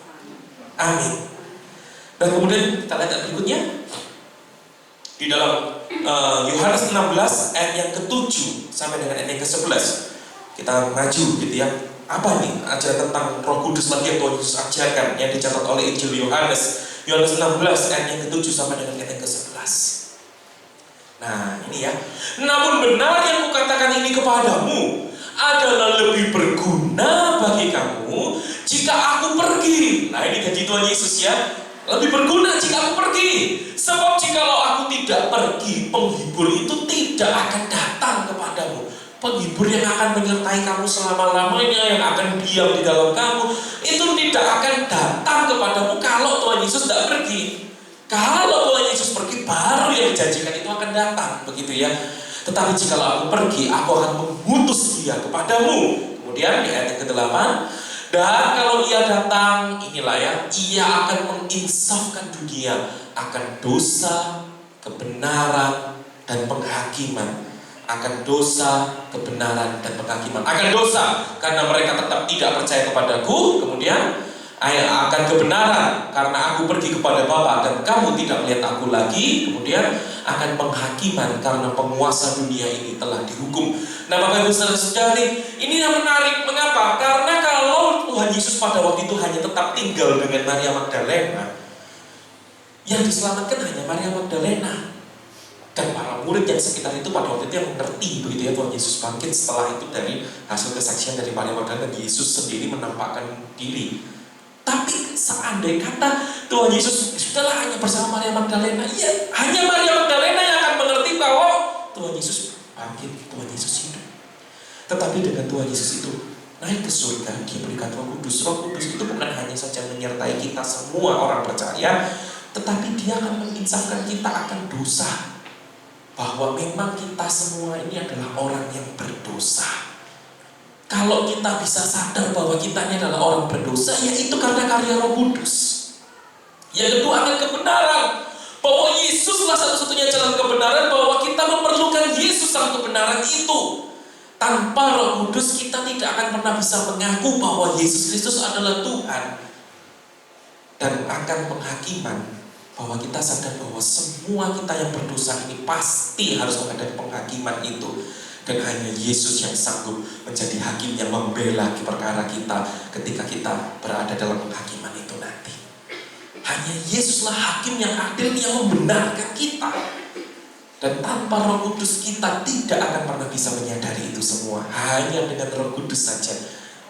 Amin. Dan kemudian kita lihat berikutnya di dalam Yohanes 16 ayat yang ke-7 sampai dengan ayat yang ke-11. Kita maju gitu ya. Apa nih ajaran tentang Roh Kudus lagi yang Tuhan Yesus ajarkan yang dicatat oleh Injil Yohanes. Yohanes 16 ayat yang ke-7 sampai dengan ayat yang ke-11. Nah, ini ya. Namun benar yang kukatakan ini kepadamu adalah lebih berguna bagi kamu jika aku pergi. Nah, ini janji Tuhan Yesus ya. Lebih berguna jika aku pergi. Sebab jikalau aku tidak pergi, penghibur itu tidak akan datang kepadamu. Penghibur yang akan menyertai kamu selama-lamanya, yang akan diam di dalam kamu, itu tidak akan datang kepadamu kalau Tuhan Yesus tidak pergi. Kalau Tuhan Yesus pergi, baru yang dijanjikan itu akan datang, begitu ya. Tetapi jikalau aku pergi, aku akan mengutus Dia kepadamu. Kemudian di ayat ke-8, dan kalau Ia datang, inilah ya, Ia akan menginsafkan dunia akan dosa, kebenaran, dan penghakiman. Akan dosa, kebenaran, dan penghakiman. Akan dosa, karena mereka tetap tidak percaya kepadaku. Kemudian akan kebenaran, karena aku pergi kepada Bapa dan kamu tidak melihat aku lagi. Kemudian akan penghakiman, karena penguasa dunia ini telah dihukum. Nah Bapak Ibu Saudara-saudari, ini yang menarik. Mengapa? Karena kalau Tuhan Yesus pada waktu itu hanya tetap tinggal dengan Maria Magdalena, yang diselamatkan hanya Maria Magdalena dan para murid yang sekitar itu pada waktu itu yang mengerti begitu ya Tuhan Yesus bangkit. Setelah itu dari hasil kesaksian dari Maria Magdalena, Yesus sendiri menampakkan diri. Tapi seandainya kata Tuhan Yesus sudahlah hanya bersama Maria Magdalena, ya hanya Maria Magdalena yang akan mengerti bahwa Tuhan Yesus bangkit, Tuhan Yesus hidup. Tetapi dengan Tuhan Yesus itu naik ke surga, Dia berikan Roh Kudus. Roh Kudus itu bukan hanya saja menyertai kita semua orang percaya, tetapi Dia akan menginsafkan kita akan dosa. Bahwa memang kita semua ini adalah orang yang berdosa. Kalau kita bisa sadar bahwa kita ini adalah orang berdosa, ya itu karena karya Roh Kudus. Yang kedua akan kebenaran, bahwa Yesuslah satu-satunya jalan kebenaran, bahwa kita memerlukan Yesus dalam kebenaran itu. Tanpa Roh Kudus kita tidak akan pernah bisa mengaku bahwa Yesus Kristus adalah Tuhan. Dan akan penghakiman, bahwa kita sadar bahwa semua kita yang berdosa ini pasti harus menghadapi penghakiman itu. Dan hanya Yesus yang sanggup menjadi hakim yang membela perkara kita ketika kita berada dalam penghakiman itu nanti. Hanya Yesuslah hakim yang adil yang membenarkan kita. Dan tanpa Roh Kudus kita tidak akan pernah bisa menyadari itu semua. Hanya dengan Roh Kudus saja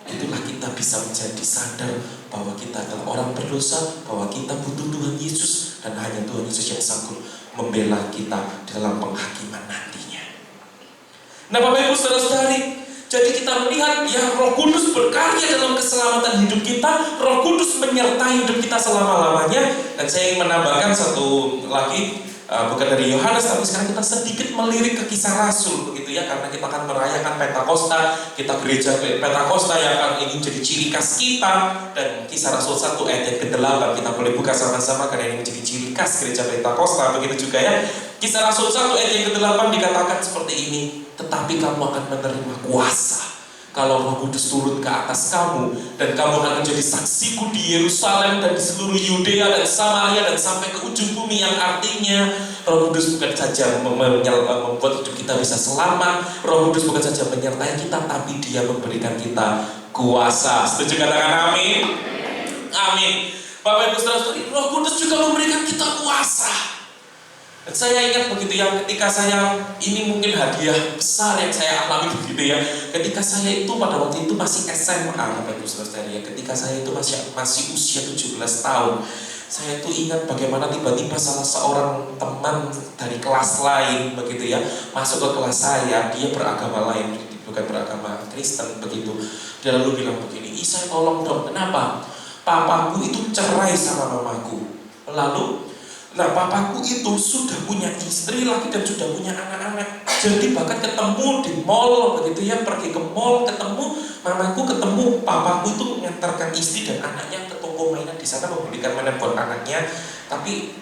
itulah kita bisa menjadi sadar bahwa kita adalah orang berdosa, bahwa kita butuh Tuhan Yesus, dan hanya Tuhan Yesus yang sanggup membela kita dalam penghakiman nantinya. Nah, Bapak Ibu Saudara-saudari, jadi kita melihat ya Roh Kudus berkarya dalam keselamatan hidup kita. Roh Kudus menyertai hidup kita selama-lamanya. Dan saya ingin menambahkan satu lagi, bukan dari Yohanes, tapi sekarang kita sedikit melirik ke Kisah Rasul, begitu ya, karena kita akan merayakan Pentakosta, kita gereja Pentakosta yang akan ini jadi ciri khas kita. Dan Kisah Rasul 1 ayat yang ke-8 kita boleh buka sama-sama karena ini menjadi ciri khas gereja Pentakosta, begitu juga ya. Kisah Rasul 1 ayat yang ke-8 dikatakan seperti ini, tetapi kamu akan menerima kuasa kalau Roh Kudus turun ke atas kamu, dan kamu akan menjadi saksiku di Yerusalem dan di seluruh Yudea dan Samaria dan sampai ke ujung bumi. Yang artinya Roh Kudus bukan saja membuat hidup kita bisa selamat, Roh Kudus bukan saja menyertai kita, tapi Dia memberikan kita kuasa. Setuju katakan amin? Amin. Bapak Ibu Saudara-saudari, Roh Kudus juga memberikan kita kuasa. Dan saya ingat begitu ya, ketika saya, ini mungkin hadiah besar yang saya alami begitu ya, ketika saya itu pada waktu itu masih SMA, Bapak Ibu Saudara ya, ketika saya itu masih usia 17 tahun, saya itu ingat bagaimana tiba-tiba salah seorang teman dari kelas lain begitu ya, masuk ke kelas saya, dia beragama lain, bukan beragama Kristen begitu. Dia lalu bilang begini, saya tolong dong, kenapa? Papaku itu cerai sama mamaku. Lalu papaku itu sudah punya istri lagi dan sudah punya anak-anak. Jadi bahkan ketemu di mall begitu ya, pergi ke mall ketemu mamaku, ketemu papaku itu mengantarkan istri dan anaknya ke toko mainan di sana, membelikan mainan buat anaknya. Tapi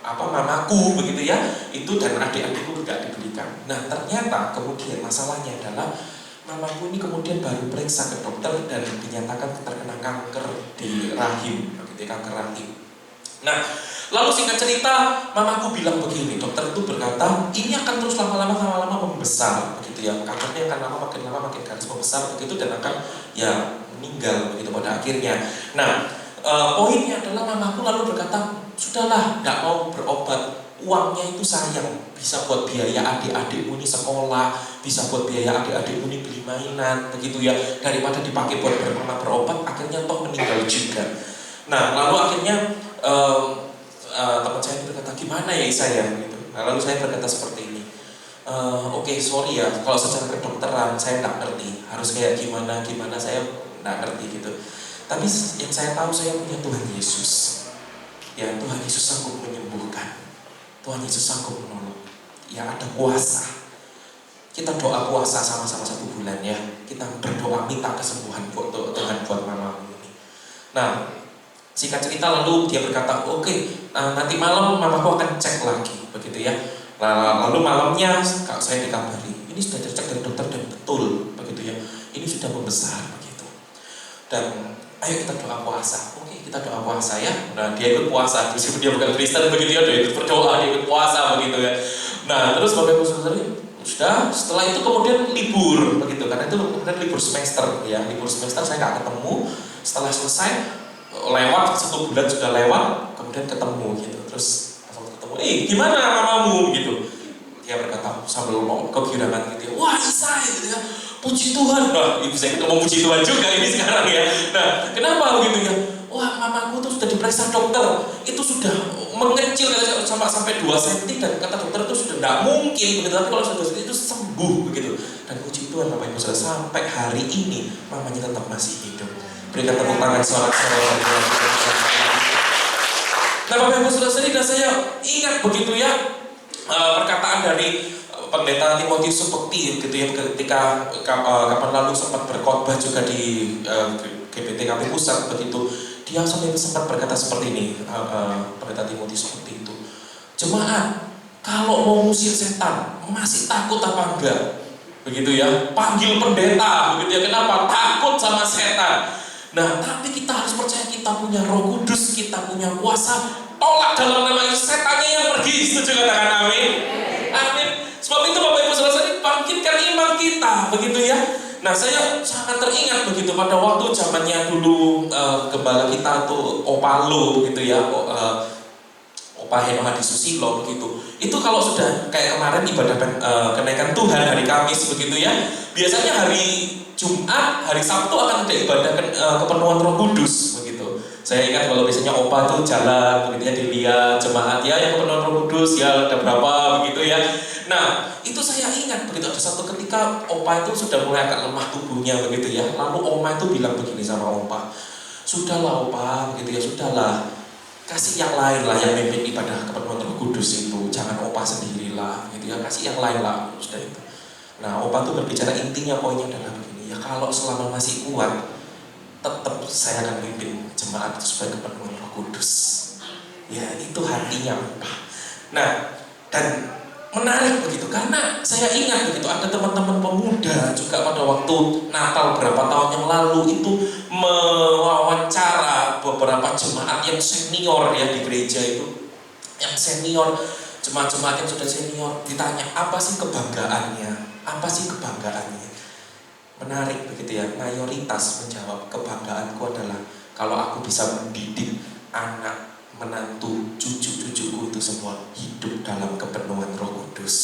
mamaku begitu ya, itu dan adik-adikku tidak dibelikan. Nah, ternyata kemudian masalahnya adalah mamaku ini kemudian baru periksa ke dokter dan dinyatakan terkena kanker di rahim, begitu ya, kanker rahim. Nah, lalu singkat cerita, mamaku bilang begini, dokter itu berkata, ini akan terus lama-lama membesar, begitu ya, kankernya akan lama makin garis membesar begitu dan akan ya meninggal begitu pada akhirnya. Nah, poinnya adalah mamaku lalu berkata, sudahlah, nggak mau berobat, uangnya itu sayang, bisa buat biaya adik-adikmu ini sekolah, bisa buat biaya adik-adikmu ini beli mainan, begitu ya, daripada dipakai buat berobat, akhirnya toh meninggal juga. Nah, lalu akhirnya teman saya berkata, gimana ya saya gitu. Nah, lalu saya berkata seperti ini, oke, sorry ya, kalau secara kedokteran saya nggak ngerti harus kayak gimana saya nggak ngerti gitu. Tapi yang saya tahu, saya punya Tuhan Yesus. Ya, Tuhan Yesus sanggup menyembuhkan, Tuhan Yesus sanggup menolong. Ya, ada kuasa. Kita doa puasa sama-sama 1 bulan ya. Kita berdoa minta kesembuhan buat Tuhan buat mamamu ini. Nah, singkat cerita lalu dia berkata, oke, nanti malam mamaku akan cek lagi, begitu ya. Lalu malamnya saya dikabari, ini sudah dicek dari dokter dan betul, begitu ya. Ini sudah membesar, begitu. Dan ayo kita doa puasa. Oke, kita doa puasa ya. Nah, dia ikut puasa, meskipun dia bukan Kristen, begitu ya, dia ikut berdoa, dia ikut puasa, begitu ya. Nah, terus Bapak Ibu Saudara, sudah, setelah itu kemudian libur, begitu. Karena itu kemudian libur semester, ya. Libur semester saya nggak ketemu. Setelah selesai, lewat 1 bulan sudah lewat, kemudian ketemu gitu, terus langsung ketemu, gimana mamamu gitu. Dia berkata sambil mau kegirangan gitu ya, wah Isa gitu ya, puji Tuhan. Nah, ibu saya ketemu puji Tuhan juga ini sekarang ya. Nah, kenapa begitu ya? Wah, mamaku tuh sudah diperiksa dokter, itu sudah mengecil sampai 2 cm dan kata dokter itu sudah tidak mungkin begitu. Tapi kalau sudah itu sembuh begitu. Dan puji Tuhan Bapak Ibu Saudara, sampai hari ini mamanya tetap masih hidup. Berikan tepuk tangan sorak-sorai. Nah, Bapak Ibu Saudara-saudari, dan saya ingat begitu ya perkataan dari pendeta Timotius Supekti gitu ya, ketika kapan lalu sempat berkhotbah juga di GBTKP Pusat begitu. Dia sampai sempat berkata seperti ini, pendeta Timotius Supekti itu, jemaat, kalau mau ngusir setan masih takut apa enggak? Begitu ya, panggil pendeta begitu ya. Kenapa? Takut sama setan. Nah, tapi kita harus percaya kita punya Roh Kudus, kita punya kuasa. Tolak dalam nama Yesus, setannya yang pergi. Setuju katakan amin? Amin. Sebab itu Bapak Ibu Saudara, bangkit kita begitu ya. Nah, saya sangat teringat begitu pada waktu zamannya dulu gembala kita tuh Opalo begitu ya, Opa Heno Hadi Susilo begitu. Itu kalau sudah kayak kemarin ibadah kenaikan Tuhan hari Kamis begitu ya. Biasanya hari Jumat, hari Sabtu akan ada ibadah kepenuhan Roh Kudus begitu. Saya ingat kalau biasanya Opa tuh jalan begitu ya, dilihat jemaat ya yang kepenuhan Roh Kudus ya ada berapa begitu ya. Nah, itu saya ingat begitu ada satu ketika Opa itu sudah mulai agak lemah tubuhnya begitu ya. Lalu Oma itu bilang begini sama Opa, "Sudahlah Opa, begitu ya, sudahlah. Kasih yang lain lah yang mimpin ibadah kepenuhan Roh Kudus itu. Jangan Opa sendirilah, gitu ya. Kasih yang lain lah." Sudah itu. Nah, Opa tuh berbicara intinya poinnya adalah begini ya. Kalau selama masih kuat, tetap saya akan mimpin jemaat itu sebagai kepenuhan Roh Kudus. Ya, itu hatinya Opa. Nah, dan menarik begitu karena saya ingat begitu ada teman-teman pemuda juga pada waktu Natal beberapa tahun yang lalu itu mewawancara beberapa jemaat yang senior ya di gereja itu, yang senior, jemaat-jemaat yang sudah senior, ditanya apa sih kebanggaannya, apa sih kebanggaannya. Menarik begitu ya, mayoritas menjawab, "Kebanggaanku adalah kalau aku bisa mendidik anak, menantu, cucu-cucuku itu semua hidup dalam kepenuhan Roh Kudus."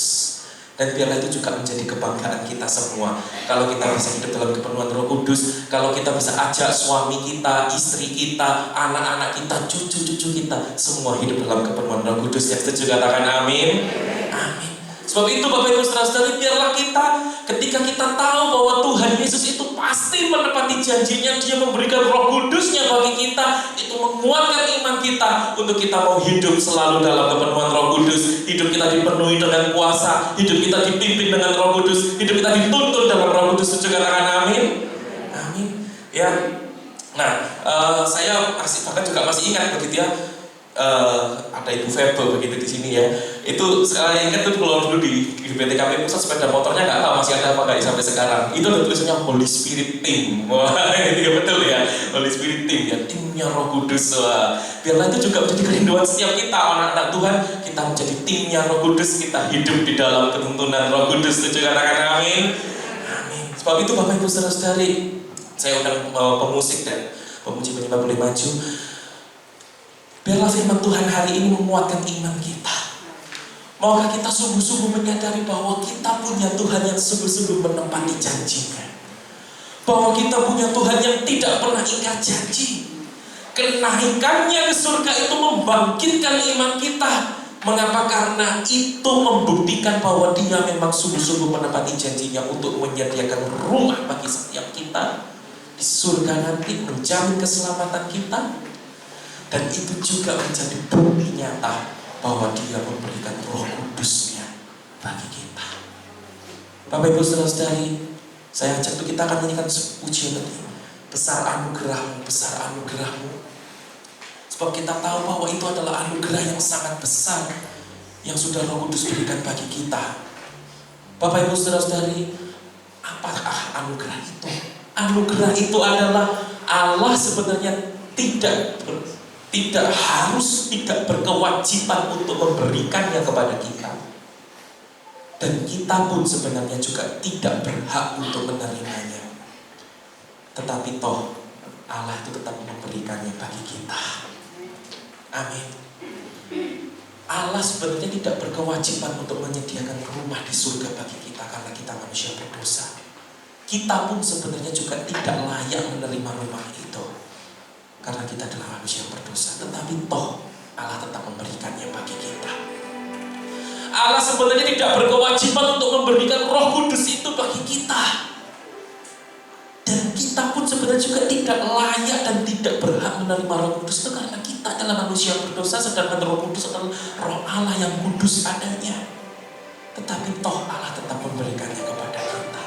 Dan biarlah itu juga menjadi kebanggaan kita semua. Kalau kita bisa hidup dalam kepenuhan Roh Kudus, kalau kita bisa ajak suami kita, istri kita, anak-anak kita, cucu-cucu kita semua hidup dalam kepenuhan Roh Kudus. Yang setuju katakan amin. Amin. Sebab itu Bapak Ibu Saudara-saudari, biarlah kita ketika kita tahu bahwa Tuhan Yesus itu pasti menepati janjinya, Dia memberikan Roh Kudusnya bagi kita, itu menguatkan iman kita untuk kita mau hidup selalu dalam kepenuhan Roh Kudus. Hidup kita dipenuhi dengan kuasa, hidup kita dipimpin dengan Roh Kudus, hidup kita dituntun dalam Roh Kudus. Setuju katakan amin. Amin. Ya. Nah, saya bahkan juga masih ingat begitu ya. Ada Ibu Febo begitu di sini ya. Itu saya ingat tuh kalau dulu di BTKP Pusat sepeda motornya nggak tahu masih ada apa nggak sampai sekarang. Itu ada tulisannya Holy Spirit Team. Wah, itu betul ya, Holy Spirit Team ya, timnya Roh Kudus. Wah, biarlah itu juga menjadi kerinduan setiap kita anak-anak Tuhan. Kita menjadi timnya Roh Kudus, kita hidup di dalam ketuntunan Roh Kudus. Setuju katakan amin. Amin. Sebab itu Bapak Ibu Saudara-saudari, saya undang pemusik dan pemuji penyembah boleh maju. Biarlah firman Tuhan hari ini menguatkan iman kita. Maukah kita sungguh-sungguh menyadari bahwa kita punya Tuhan yang sungguh-sungguh menepati janjinya. Bahwa kita punya Tuhan yang tidak pernah ingkar janji. Kenaikannya ke surga itu membangkitkan iman kita. Mengapa? Karena itu membuktikan bahwa Dia memang sungguh-sungguh menepati janjinya untuk menyediakan rumah bagi setiap kita di surga nanti, menjamin keselamatan kita. Dan itu juga menjadi bukti nyata bahwa Dia memberikan Roh Kudusnya bagi kita. Bapak Ibu Saudara-saudari, saya ajak kita akan nyanyikan pujian tadi. Besar anugerah-Mu, besar anugerah-Mu. Sebab kita tahu bahwa itu adalah anugerah yang sangat besar yang sudah Roh Kudus berikan bagi kita. Bapak Ibu Saudara-saudari, apakah anugerah itu? Anugerah itu adalah Allah sebenarnya tidak berkewajiban untuk memberikannya kepada kita. Dan kita pun sebenarnya juga tidak berhak untuk menerimanya. Tetapi toh Allah itu tetap memberikannya bagi kita. Amin. Allah sebenarnya tidak berkewajiban untuk menyediakan rumah di surga bagi kita karena kita manusia berdosa. Kita pun sebenarnya juga tidak layak menerima rumah itu karena kita adalah manusia yang berdosa. Tetapi toh Allah tetap memberikannya bagi kita. Allah sebenarnya tidak berkewajiban untuk memberikan Roh Kudus itu bagi kita. Dan kita pun sebenarnya juga tidak layak dan tidak berhak menerima Roh Kudus itu karena kita adalah manusia yang berdosa, sedangkan Roh Kudus adalah Roh Allah yang kudus adanya. Tetapi toh Allah tetap memberikannya kepada kita.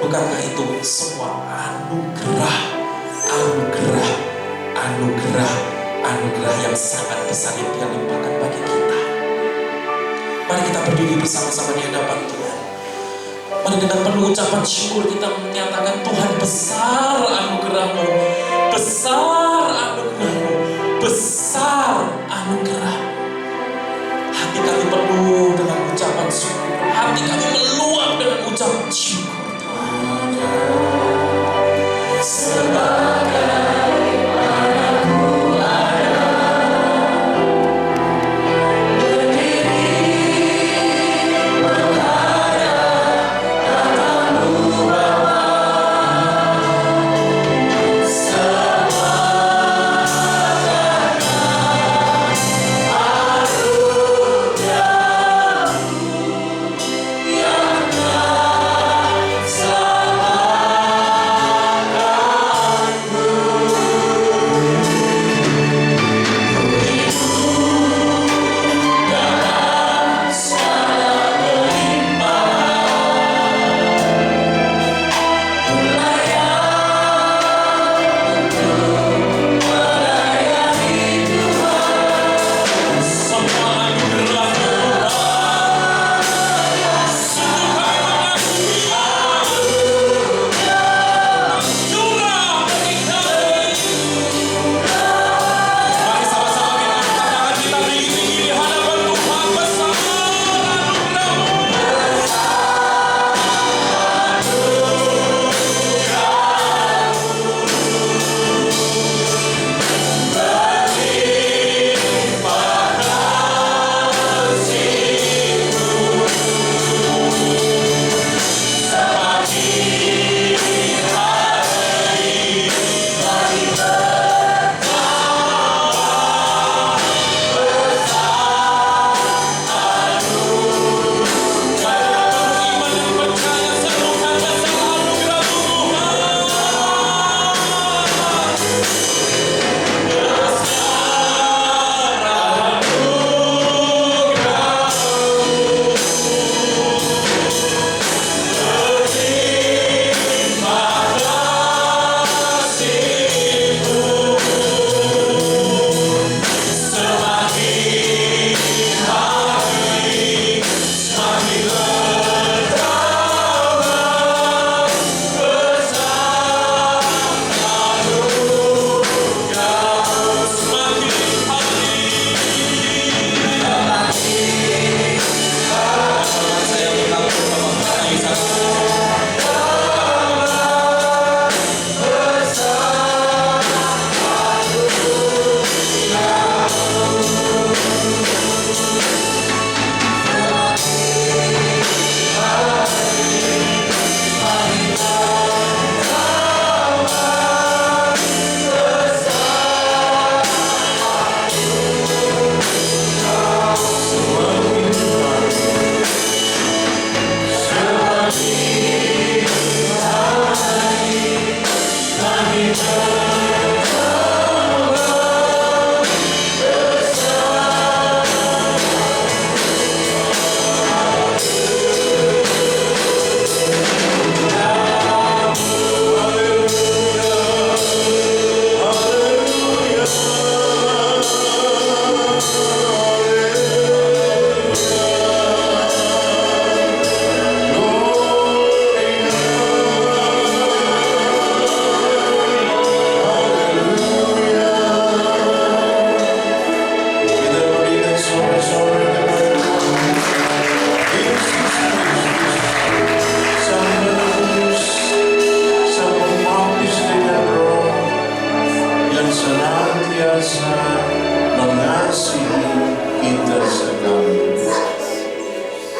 Bukankah itu semua anugerah yang sangat besar yang Dia limpahkan bagi kita. Mari kita berdiri bersama-sama di hadapan Tuhan. Mari dengan penuh ucapan syukur kita menyatakan, Tuhan besar anugerah-Mu, besar anugerah-Mu, besar anugerah. Hati kami penuh dengan ucapan syukur, hati kami meluap dengan ucapan Syukur Tuhan.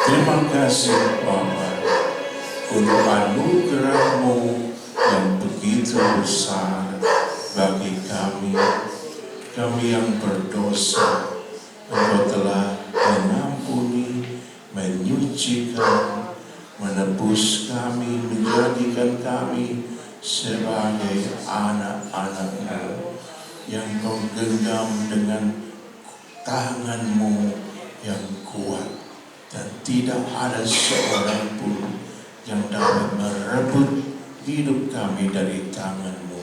Terima kasih Bapa untuk anugerah-Mu yang begitu besar bagi kami yang berdosa. Engkau telah mengampuni, menyucikan, menebus kami, menjadikan kami sebagai anak-anak-Mu yang Kau genggam dengan tangan-Mu yang kuat. Dan tidak ada seorang pun yang dapat merebut hidup kami dari tangan-Mu.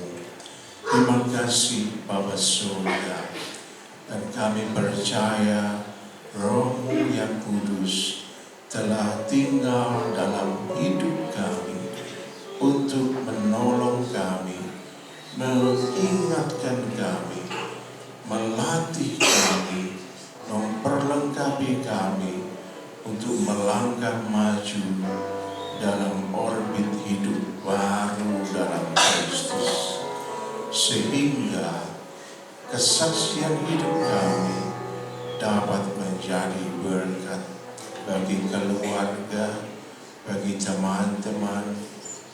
Terima kasih Bapa Surga. Dan kami percaya Roh-Mu yang kudus telah tinggal dalam hidup kami untuk menolong kami, mengingatkan kami, melatih kami, memperlengkapi kami untuk melangkah maju dalam sehingga kesaksian hidup kami dapat menjadi berkat bagi keluarga, bagi teman-teman,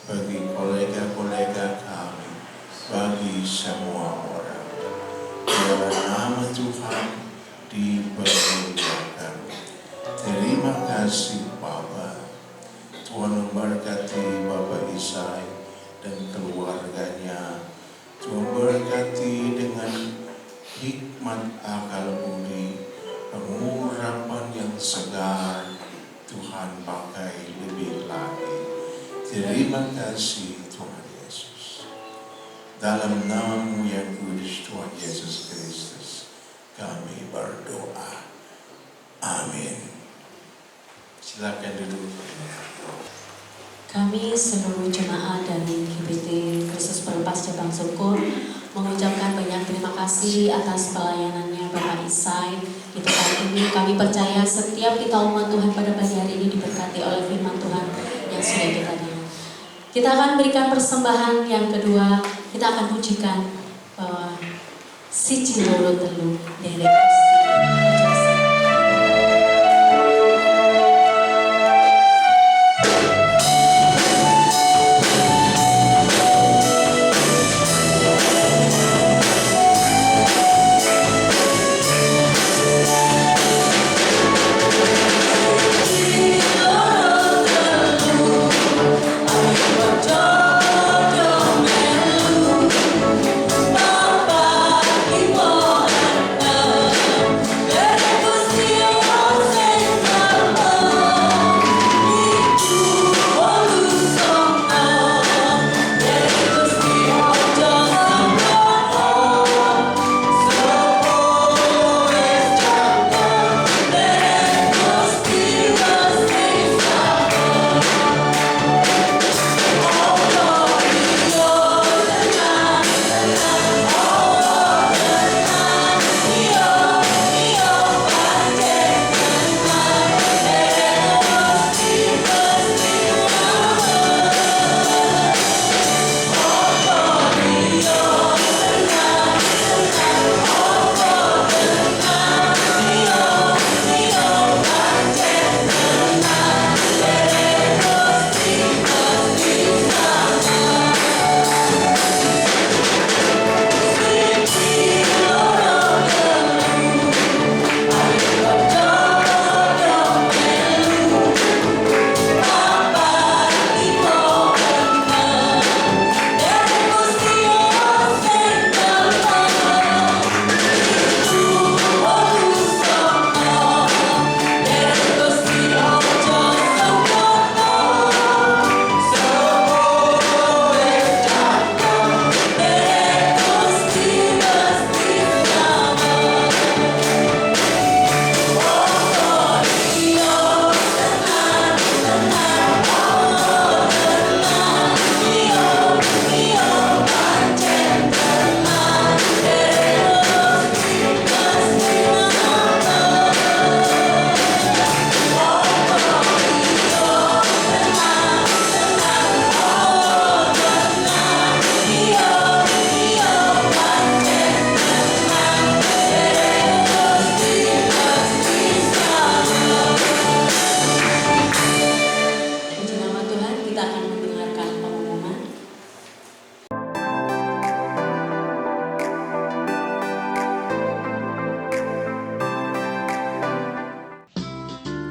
bagi kolega-kolega kami, bagi semua orang. Biar nama Tuhan dipermuliakan. Terima kasih Bapa. Tuhan memberkati Bapak Isai dan keluarganya. Tuhan berkati dengan hikmat akal budi, pengurapan yang segar. Tuhan pakai lebih lagi. Terima kasih Tuhan Yesus. Dalam nama-Mu yang kudus Tuhan Yesus Kristus, kami berdoa. Amin. Silakan duduk. Kami seluruh jemaat dari GBT Kristus Pelepas Cabang Syukur mengucapkan banyak terima kasih atas pelayanannya Bapak Isai di tempat ini. Kami percaya setiap kita umat Tuhan pada pagi hari ini diberkati oleh firman Tuhan yang sudah kita dengar. Kita akan berikan persembahan yang kedua. Kita akan pujikan bahwa si Cilolo Telu dari Gusti.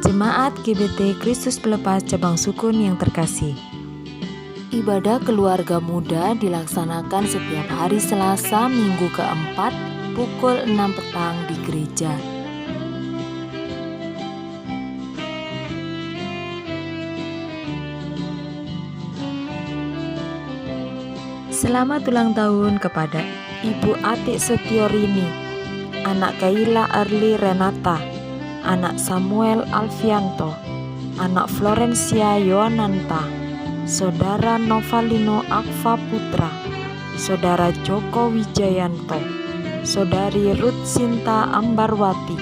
Jemaat GBT Kristus Pelepas Cabang Sukun yang terkasih, ibadah keluarga muda dilaksanakan setiap hari Selasa minggu keempat pukul 6 petang di gereja. Selamat ulang tahun kepada Ibu Atik Setiorini, anak Kaila Arli Renata, anak Samuel Alfianto, anak Florencia Yohananta, saudara Novalino Akva Putra, saudara Joko Wijayanto, saudari Ruth Sinta Ambarwati,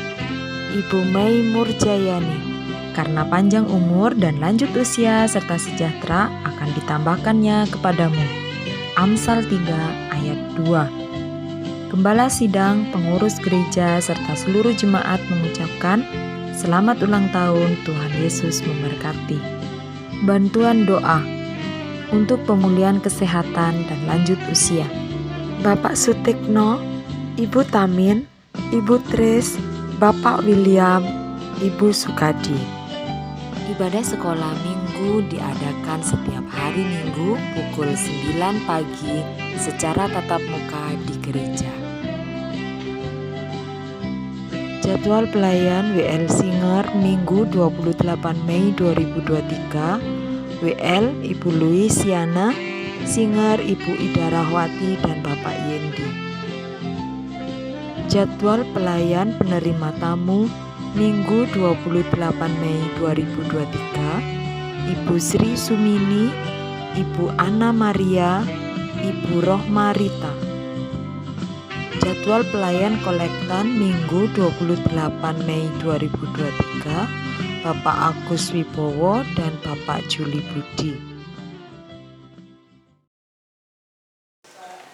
Ibu Mei Murjayani. Karena panjang umur dan lanjut usia serta sejahtera akan ditambahkannya kepadamu. Amsal 3 ayat 2. Gembala sidang, pengurus gereja, serta seluruh jemaat mengucapkan selamat ulang tahun, Tuhan Yesus memberkati. Bantuan doa untuk pemulihan kesehatan dan lanjut usia. Bapak Sutikno, Ibu Tamin, Ibu Tris, Bapak William, Ibu Sukadi. Ibadah sekolah minggu diadakan setiap hari Minggu pukul 9 pagi secara tatap muka di gereja. Jadwal pelayan WL Singer Minggu 28 Mei 2023, WL Ibu Luisiana, Singer Ibu Ida Rahwati dan Bapak Yendi. Jadwal pelayan penerima tamu Minggu 28 Mei 2023, Ibu Sri Sumini, Ibu Anna Maria, Ibu Rohma Rita. Jadwal pelayan kolektan Minggu 28 Mei 2023, Bapak Agus Wibowo dan Bapak Juli Budi.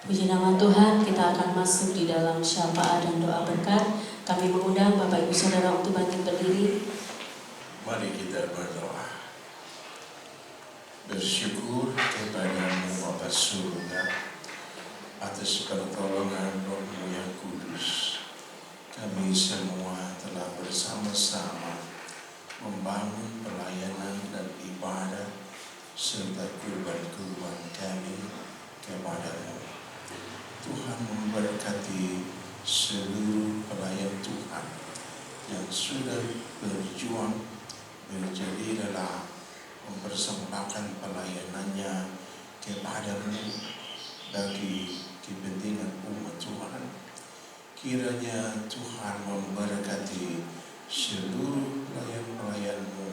Puji nama Tuhan, kita akan masuk di dalam syafaat dan doa berkat. Kami mengundang Bapak Ibu Saudara untuk bangkit berdiri. Mari kita berdoa. Bersyukur kepada-Mu Bapa Surga atas pertolongan Roh-Mu yang kudus. Kami semua telah bersama-sama membangun pelayanan dan ibadah serta kurban-kurban kami kepada-Mu. Tuhan memberkati seluruh pelayan Tuhan yang sudah berjuang menjadi lelah mempersembahkan pelayanannya kepada-Mu bagi kepentingan umat Tuhan. Kiranya Tuhan memberkati seluruh pelayan-pelayan-Mu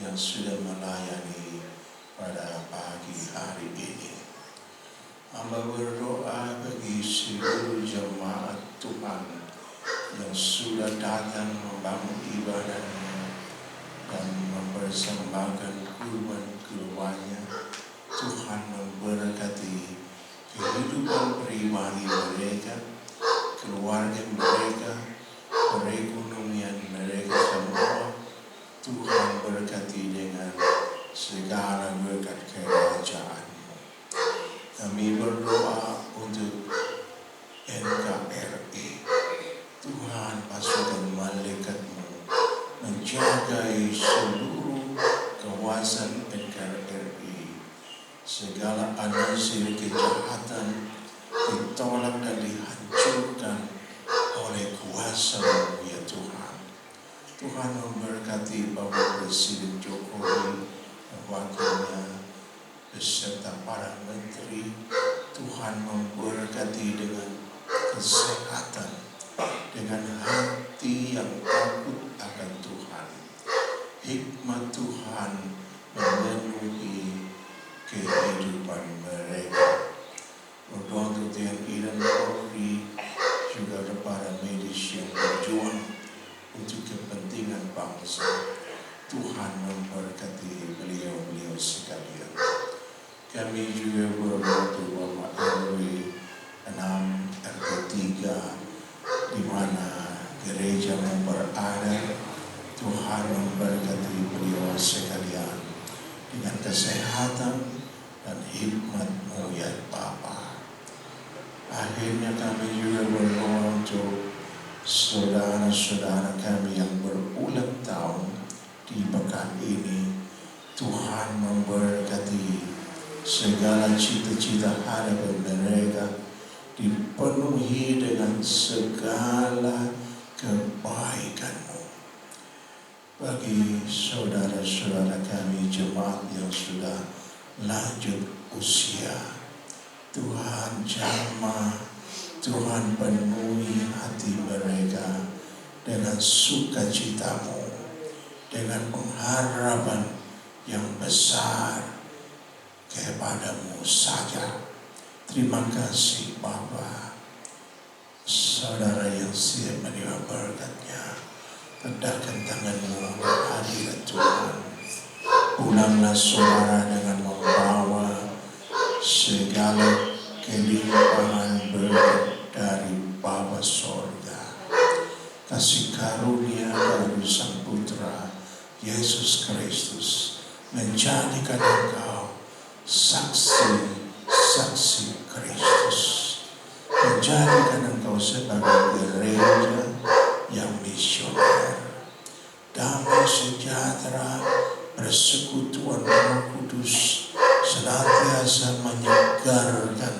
yang sudah melayani pada pagi hari ini. Hamba berdoa bagi seluruh jemaat Tuhan yang sudah datang membangun ibadahnya dan mempersembahkan kurban-kurbannya. Tuhan memberkati kehidupan pribadi mereka, keluarga mereka, perekonomian mereka semua. Tuhan berkati dengan segala berkat kerajaan. Kami berdoa untuk NKRI. Tuhan pasukan malaikat-Mu menjaga seluruh kawasan NKRI. Segala anasir kejahatan ditolak dan dihancurkan oleh kuasa-Mu, ya Tuhan. Tuhan memberkati Bapak Presiden Jokowi dan wakilnya beserta para menteri. Tuhan memberkati dengan kesehatan, dengan hati yang takut akan Tuhan. Hikmat Tuhan memenuhi kehidupan mereka. Berdoa untuk TNI dan Polri, juga para medis yang berjuang untuk kepentingan bangsa. Tuhan memberkati beliau-beliau sekalian. Kami juga berdoa untuk Bapak RW 6 RW 3 di mana gereja berada. Tuhan memberkati beliau sekalian dengan kesehatan dan hikmat-Mu, ya Bapa. Akhirnya kami juga berdoa untuk saudara-saudara kami yang berulang tahun di pekan ini. Tuhan memberkati segala cita-cita harapan mereka dipenuhi dengan segala kebaikan-Mu. Bagi saudara-saudara kami jemaat yang sudah lanjut usia, Tuhan jamah, Tuhan penuhi hati mereka dengan sukacita-Mu, dengan pengharapan yang besar kepada-Mu saja. Terima kasih Bapa. Saudara yang siap menerima berkat-Nya, tendangkan tangan-Mu di hadirat Tuhan. Pulanglah saudara dengan membawa segala dari Bapa Sorga. Kasih karunia dari Sang Putra Yesus Kristus menjadikan engkau saksi-saksi Kristus, menjadikan engkau sebagai gereja yang misioner. Damai sejahtera persekutuan Roh Kudus senantiasa menyegarkan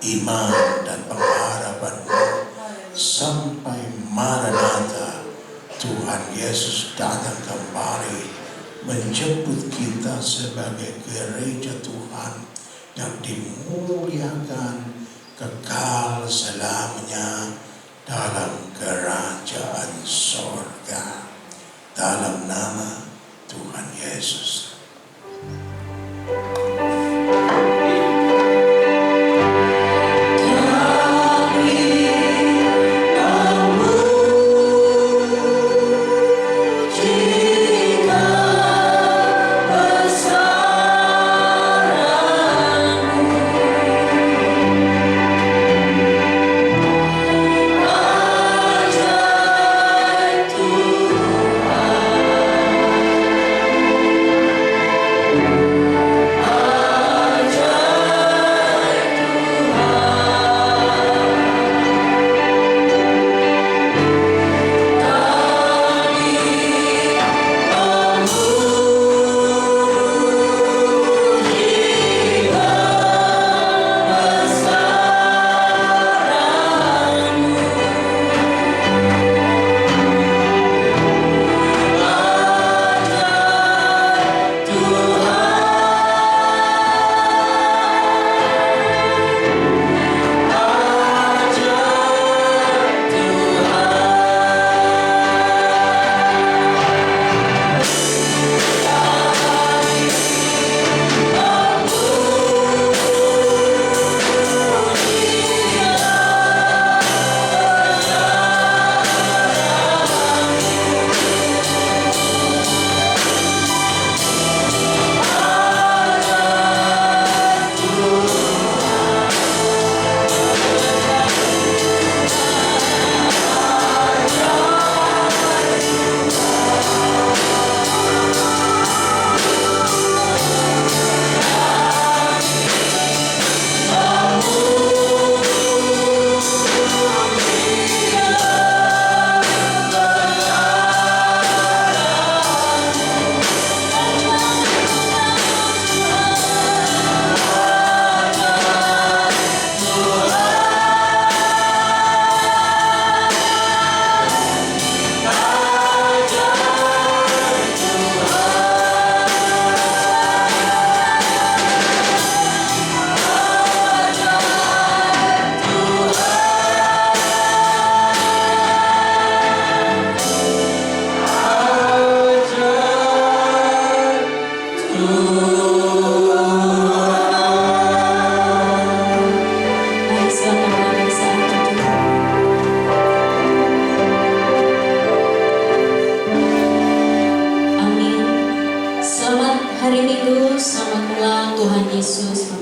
iman dan pengharapanmu sampai Maranatha, Tuhan Yesus datang kembali menjemput kita sebagai gereja Tuhan yang dimuliakan kekal selamanya dalam kerajaan sorga. Dalam nama Tuhan Yesus. Hari Minggu, selamat pulang, Tuhan Yesus